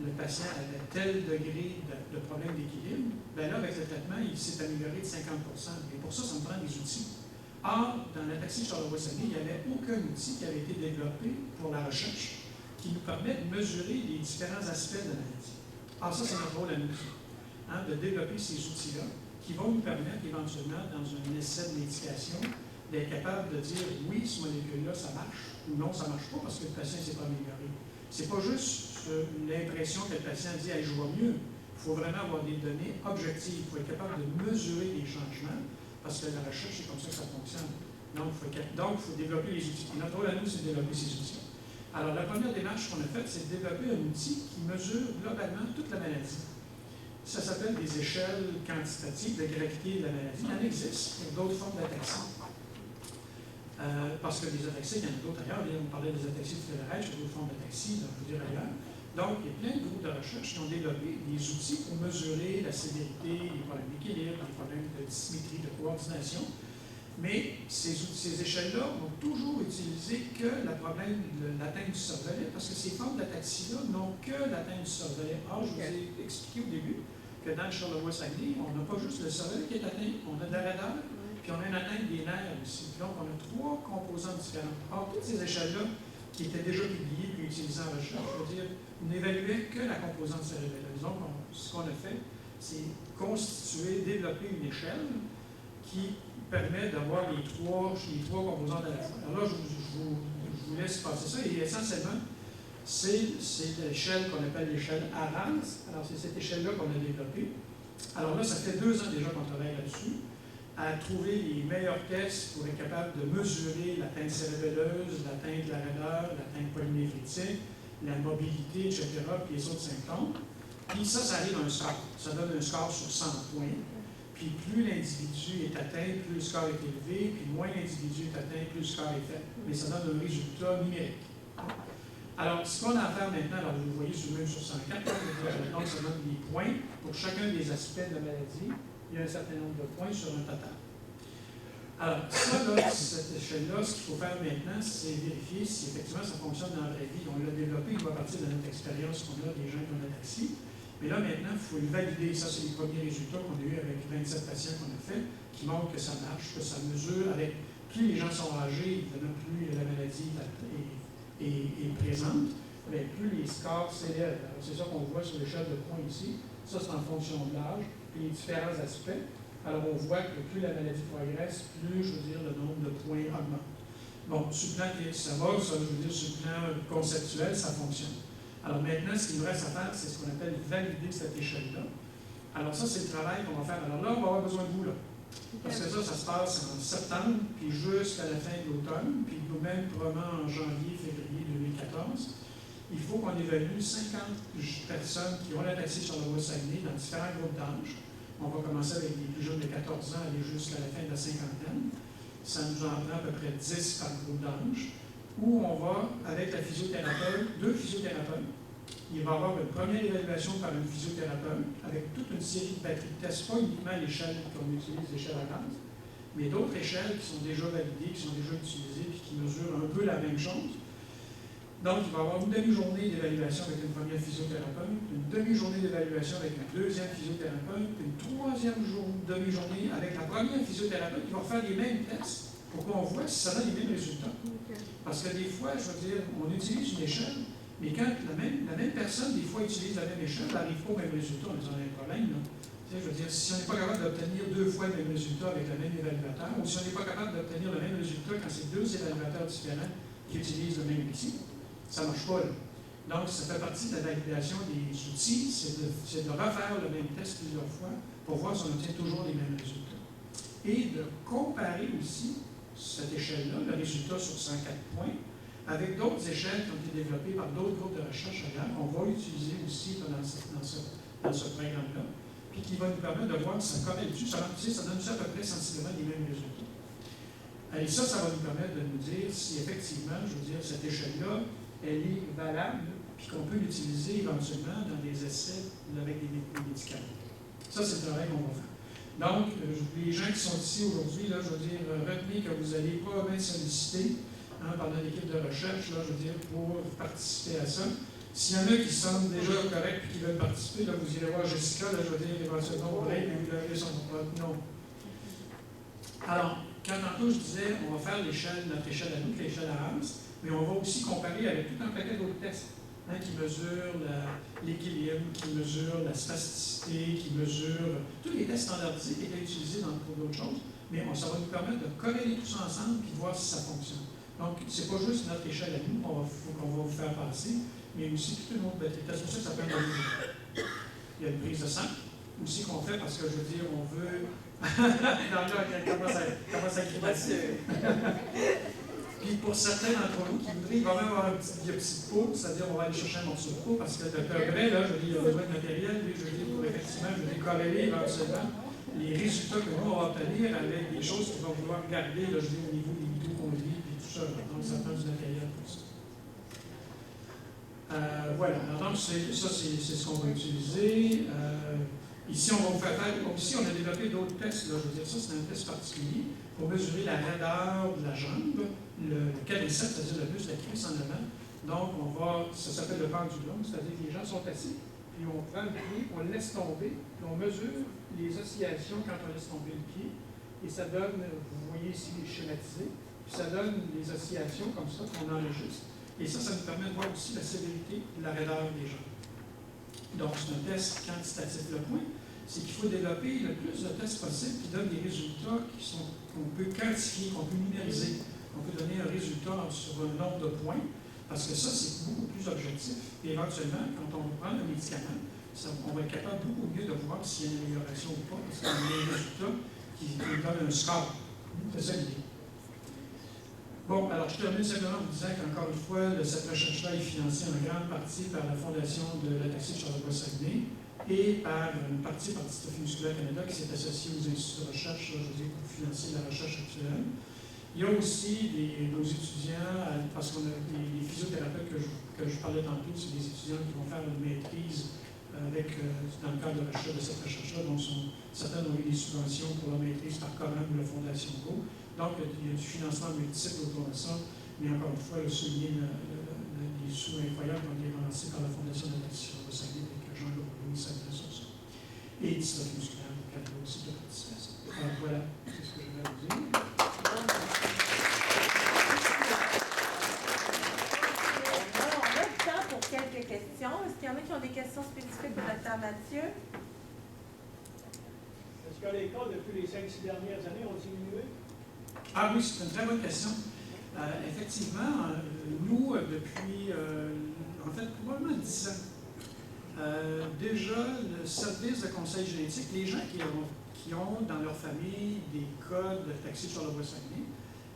le patient avait tel degré de problème d'équilibre, bien là, avec le traitement, il s'est amélioré de 50 %. Et pour ça, ça me prend des outils. Or, dans l'ataxie Charlevoix-Saguenay, il n'y avait aucun outil qui avait été développé pour la recherche qui nous permet de mesurer les différents aspects de la maladie. Alors ça, c'est notre rôle à nous, de développer ces outils-là qui vont nous permettre éventuellement, dans un essai de médication, d'être capable de dire oui, ce molécule-là, ça marche, ou non, ça ne marche pas parce que le patient ne s'est pas amélioré. Ce n'est pas juste l'impression que le patient dit hey, « je vois mieux ». Il faut vraiment avoir des données objectives. Il faut être capable de mesurer les changements parce que la recherche, c'est comme ça que ça fonctionne. Donc, il faut développer les outils. Et notre rôle à nous, c'est de développer ces outils. Alors, la première démarche qu'on a faite, c'est de développer un outil qui mesure globalement toute la maladie. Ça s'appelle des échelles quantitatives de gravité de la maladie. Il en existe pour d'autres formes d'ataxie. Parce que les ataxies, il y en a d'autres ailleurs. On parlait des ataxies de Federer, il y a d'autres formes d'ataxie, je veux dire ailleurs. Donc, il y a plein de groupes de recherche qui ont développé des outils pour mesurer la sévérité, les problèmes d'équilibre, les problèmes de symétrie, de coordination. Mais ces échelles-là n'ont toujours utilisé que le problème de l'atteinte du cervelet, parce que ces formes d'ataxie-là n'ont que l'atteinte du cervelet. Or, je vous ai expliqué au début que dans le Charlevoix-Saguenay, on n'a pas juste le cervelet qui est atteint, on a de la raideur, puis on a une atteinte des nerfs aussi. Donc, on a 3 composantes différentes. Or, toutes ces échelles-là, qui étaient déjà publiées puis utilisées en recherche, je veux dire, n'évaluaient que la composante cérébrale. Donc, ce qu'on a fait, c'est constituer, développer une échelle qui permet d'avoir les trois composantes à la fois. Alors là, je vous laisse passer ça. Et essentiellement, c'est l'échelle qu'on appelle l'échelle ARAS. Alors, c'est cette échelle-là qu'on a développée. Alors là, ça fait 2 ans déjà qu'on travaille là-dessus, à trouver les meilleurs tests pour être capable de mesurer l'atteinte cérébelleuse, l'atteinte de la raideur, l'atteinte polynéphritique, la mobilité, etc., puis les autres symptômes. Puis ça arrive à un score. Ça donne un score sur 100 points. Puis plus l'individu est atteint, plus le score est élevé, puis moins l'individu est atteint, plus le score est fait. Mais ça donne un résultat numérique. Alors, ce qu'on a à faire maintenant, alors vous le voyez même sur 104, donc ça donne des points pour chacun des aspects de la maladie. Il y a un certain nombre de points sur un total. Alors, ça, là, cette échelle-là, ce qu'il faut faire maintenant, c'est vérifier si effectivement ça fonctionne dans la vraie vie. On l'a développé, il va partir de notre expérience qu'on a des gens qui ont la taxi. Mais là, maintenant, il faut le valider. Ça, c'est les premiers résultats qu'on a eus avec 27 patients qu'on a fait, qui montrent que ça marche, que ça mesure avec. Plus les gens sont âgés, évidemment, plus la maladie est présente, mais plus les scores s'élèvent. Alors, c'est ça qu'on voit sur l'échelle de points ici. Ça, c'est en fonction de l'âge, puis les différents aspects. Alors, on voit que plus la maladie progresse, plus, je veux dire, le nombre de points augmente. Bon, sur le plan, ça va, ça, je veux dire, sur le plan conceptuel, ça fonctionne. Alors maintenant, ce qu'il nous reste à faire, c'est ce qu'on appelle valider cette échelle-là. Alors ça, c'est le travail qu'on va faire. Alors là, on va avoir besoin de vous, là. Parce que ça se passe en septembre, puis jusqu'à la fin de l'automne, puis nous-mêmes, probablement en janvier, février 2014. Il faut qu'on évalue 50 personnes qui ont la taxi sur la voie Saguenay dans différents groupes d'âge. On va commencer avec les plus jeunes de 14 ans, aller jusqu'à la fin de la cinquantaine. Ça nous en prend à peu près 10 par groupe d'âge, où on va, avec la physiothérapeute, 2 physiothérapeutes. Il va y avoir une première évaluation par une physiothérapeute, avec toute une série de batteries de tests, pas uniquement l'échelle qu'on utilise, l'échelle à gaz, mais d'autres échelles qui sont déjà validées, qui sont déjà utilisées, puis qui mesurent un peu la même chose. Donc, il va y avoir une demi-journée d'évaluation avec une première physiothérapeute, une demi-journée d'évaluation avec une deuxième physiothérapeute, une troisième demi-journée avec la première physiothérapeute qui va faire les mêmes tests pour qu'on voit si ça donne les mêmes résultats. Parce que des fois, je veux dire, on utilise une échelle, mais quand la même personne, des fois, utilise la même échelle, elle n'arrive pas au même résultat, on a un problème. Là. Tu sais, je veux dire, si on n'est pas capable d'obtenir 2 fois le même résultat avec le même évaluateur, ou si on n'est pas capable d'obtenir le même résultat quand c'est 2 évaluateurs différents qui utilisent le même outil, ça ne marche pas, là. Donc, ça fait partie de la validation des outils, c'est de refaire le même test plusieurs fois pour voir si on obtient toujours les mêmes résultats. Et de comparer aussi cette échelle-là, le résultat sur 104 points, avec d'autres échelles qui ont été développées par d'autres groupes de recherche ailleurs, qu'on va utiliser aussi dans ce programme-là, puis qui va nous permettre de voir si ça corrèle-tu, ça donne à peu près sensiblement les mêmes résultats. Et ça va nous permettre de nous dire si effectivement, je veux dire, cette échelle-là, elle est valable, puis qu'on peut l'utiliser éventuellement dans des essais avec des médicaments. Ça, c'est le travail qu'on va faire. Donc, les gens qui sont ici aujourd'hui, là, je veux dire, retenez que vous allez probablement être sollicités par notre équipe de recherche, là, je veux dire, pour participer à ça. S'il y en a qui semblent déjà corrects et qui veulent participer, là, vous irez voir Jessica, là, je veux dire, éventuellement, vous allez lui lever son nom. Alors, quand tantôt je disais, on va faire notre échelle à nous, l'échelle à Hans, mais on va aussi comparer avec tout un paquet d'autres tests qui mesurent l'équilibre, qui mesurent la spasticité, qui mesurent tous les tests standardisés qui étaient utilisés pour d'autres choses, mais ça va nous permettre de corréler tout ça ensemble et de voir si ça fonctionne. Donc, ce n'est pas juste notre échelle à nous qu'on va vous faire passer, mais aussi toute une autre batterie de tests. C'est pour ça que ça s'appelle il y a une prise de sang aussi qu'on fait parce que, je veux dire, on veut... comment ça grimacer? Puis pour certains d'entre vous qui voudraient, il va même avoir un petit biopsie de peau, c'est-à-dire on va aller chercher un morceau de peau parce que le progrès, là, je veux dire, il y a besoin de matériel, je veux dire, pour effectivement, je vais corréler éventuellement les résultats que nous, on va obtenir avec des choses qu'ils vont vouloir garder, là, je veux dire, au niveau des mitochondries et tout ça. Donc, ça prend du matériel pour ça. Voilà. Alors, donc, c'est ce qu'on va utiliser. Ici, on va vous faire aussi, on a développé d'autres tests, là, je veux dire, ça, c'est un test particulier pour mesurer la raideur de la jambe, le quadriceps, c'est-à-dire le muscle de la cuisse en avant. Donc, ça s'appelle le pendulum, c'est-à-dire que les gens sont assis, puis on prend le pied, on le laisse tomber, puis on mesure les oscillations quand on laisse tomber le pied, et ça donne, vous voyez ici les schématisés, puis ça donne les oscillations comme ça qu'on enregistre. Et ça nous permet de voir aussi la sévérité de la raideur des jambes. Donc, c'est un test quantitatif. Le point, c'est qu'il faut développer le plus de tests possible qui donnent des résultats qu'on peut quantifier, qu'on peut numériser. On peut donner un résultat sur un nombre de points, parce que ça, c'est beaucoup plus objectif. Et éventuellement, quand on prend un médicament, on va être capable beaucoup mieux de voir s'il y a une amélioration ou pas, parce qu'on a des résultats qui donnent un score. C'est ça l'idée. Bon, alors je termine simplement en vous disant qu'encore une fois, cette recherche-là est financée en grande partie par la Fondation de la taxi de Charlevoix-Saguenay et par une partie par Dystrophie musculaire Canada qui s'est associée aux instituts de recherche, je veux dire, pour financer la recherche actuelle. Il y a aussi nos étudiants, parce qu'on a les physiothérapeutes que je parlais tantôt, c'est des étudiants qui vont faire une maîtrise dans le cadre de cette recherche-là. Donc, certains ont eu des subventions pour la maîtrise par Coram ou la Fondation Go. Donc, il y a du financement multiple autour de ça, mais encore une fois, souligner les sous incroyables qui ont été lancés par la Fondation de la taxi sur le Saguenay avec Jean-Louis Saguenay sur ça. Et Dystrophie musculaire Canada aussi de participation. Alors, voilà, c'est ce que je vais vous dire. Alors, on a le temps pour quelques questions. Est-ce qu'il y en a qui ont des questions spécifiques pour le Dr Mathieu? Est-ce que les cas depuis les 5-6 dernières années ont diminué? Ah oui, c'est une très bonne question. Effectivement, nous, depuis, en fait, probablement 10 ans, déjà, le service de conseil génétique, les gens qui ont dans leur famille des cas de taxi sur le Bois-Saguenay,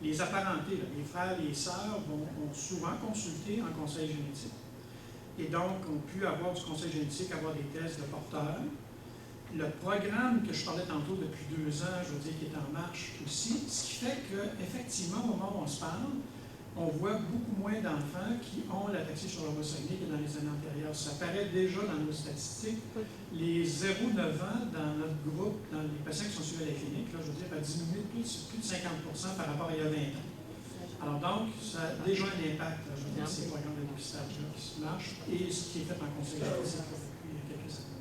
les apparentés, là, les frères et les sœurs ont souvent consulté un conseil génétique. Et donc, ont pu avoir du conseil génétique, avoir des tests de porteurs. Le programme que je parlais tantôt depuis 2 ans, je veux dire, qui est en marche aussi, ce qui fait qu'effectivement, au moment où on se parle, on voit beaucoup moins d'enfants qui ont l'ataxie sur le Bois-Saguenay que dans les années antérieures. Ça paraît déjà dans nos statistiques. Les 0-9 ans, dans notre groupe, dans les patients qui sont suivis à la clinique, là, je veux dire, a diminué de plus de 50% par rapport à il y a 20 ans. Alors donc, ça a déjà un impact, là, je veux dire, ces programmes de dépistage-là qui se marchent et ce qui est fait en conseil génétique depuis quelques années.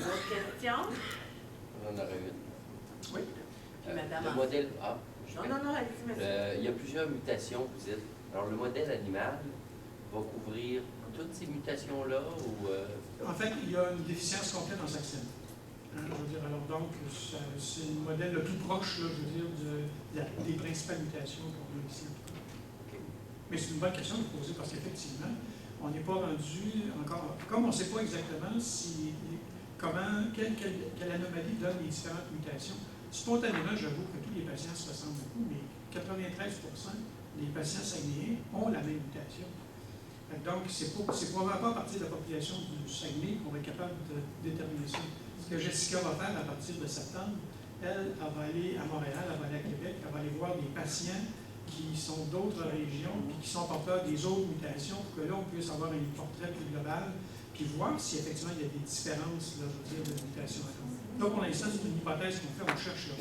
D'autres questions? On en aurait une. Oui. Madame Le modèle A. Non, allez-y, monsieur. Il y a plusieurs mutations, vous dites. Alors, le modèle animal va couvrir toutes ces mutations-là ou... En fait, il y a une déficience complète en saxine. Je veux dire, alors donc, c'est le modèle le plus proche, là, je veux dire, des principales mutations qu'on a ici. Okay. Mais c'est une bonne question de poser parce qu'effectivement, on n'est pas rendu encore... Comme on ne sait pas exactement quelle anomalie donne les différentes mutations. Spontanément, j'avoue que tous les patients se ressemblent beaucoup, mais 93% des patients saguenayens ont la même mutation. Donc, c'est probablement pas à partir de la population du Saguenay qu'on va être capable de déterminer ça. Ce que Jessica va faire à partir de septembre, elle va aller à Montréal, elle va aller à Québec, elle va aller voir des patients qui sont d'autres régions et qui sont porteurs des autres mutations pour que là, on puisse avoir un portrait plus global puis voir si effectivement il y a des différences, là, je veux dire, de mutations. Donc, pour l'instant, c'est une hypothèse qu'on fait, on cherche là.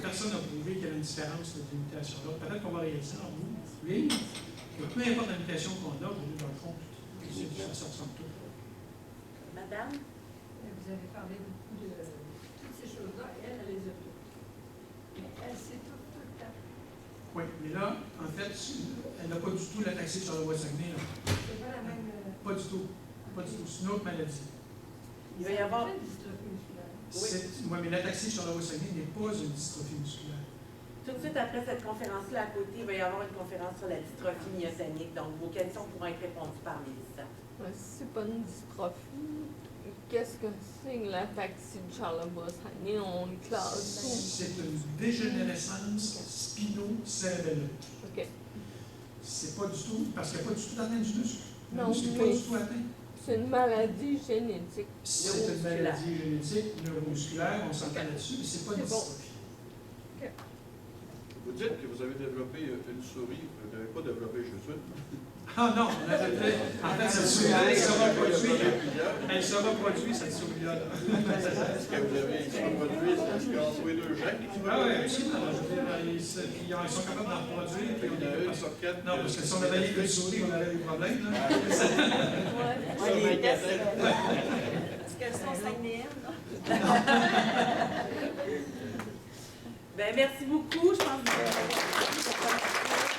Personne n'a prouvé qu'il y avait une différence de mutation là. Peut-être qu'on va réaliser en bout, mais peu importe la mutation qu'on a, dans le fond, ça ressemble tout. Madame? Vous avez parlé beaucoup de toutes ces choses-là, elle les a toutes. Mais elle sait tout le temps. Oui, mais là, en fait, elle n'a pas du tout l'ataxie sur le Bois-Saguenay. C'est pas la même... Pas du tout. Pas du tout. C'est une autre maladie. Il va y avoir... une dystrophie musculaire. Oui, mais l'ataxie sur le Bois-Saguenay n'est pas une dystrophie musculaire. Tout de suite après cette conférence-là, à côté, il va y avoir une conférence sur la dystrophie myotonique. Donc, vos questions pourront être répondues par Mélissa. C'est pas une dystrophie. Qu'est-ce que c'est que l'ataxie de Charles-Bois-Saguenay? On le classe où? C'est une dégénérescence spino-cérébelleuse. OK. C'est pas du tout, parce qu'il n'y a pas du tout d'atteinte du muscle. Le Non, muscle n'est pas mais du tout atteint. c'est une maladie génétique. C'est une maladie génétique neuromusculaire, on s'entend là-dessus, mais c'est pas une dystrophie. Vous dites que vous avez développé une souris, vous n'avez pas développé juste une. Ah non, on a fait. En fait, cette souris-là, elle sera produite. Elle sera produite, cette souris-là. Est-ce que vous avez produit, est-ce qu'il y a envoyé 2 gènes? Ah oui, absolument. Je veux dire, ils sont capables d'en produire. Puis Il y en a une sur 4. non, parce que si on avait une souris, on aurait des problèmes. Là. Est-ce qu'elles sont saguenéennes? Ben, merci beaucoup. Je pense que vous avez...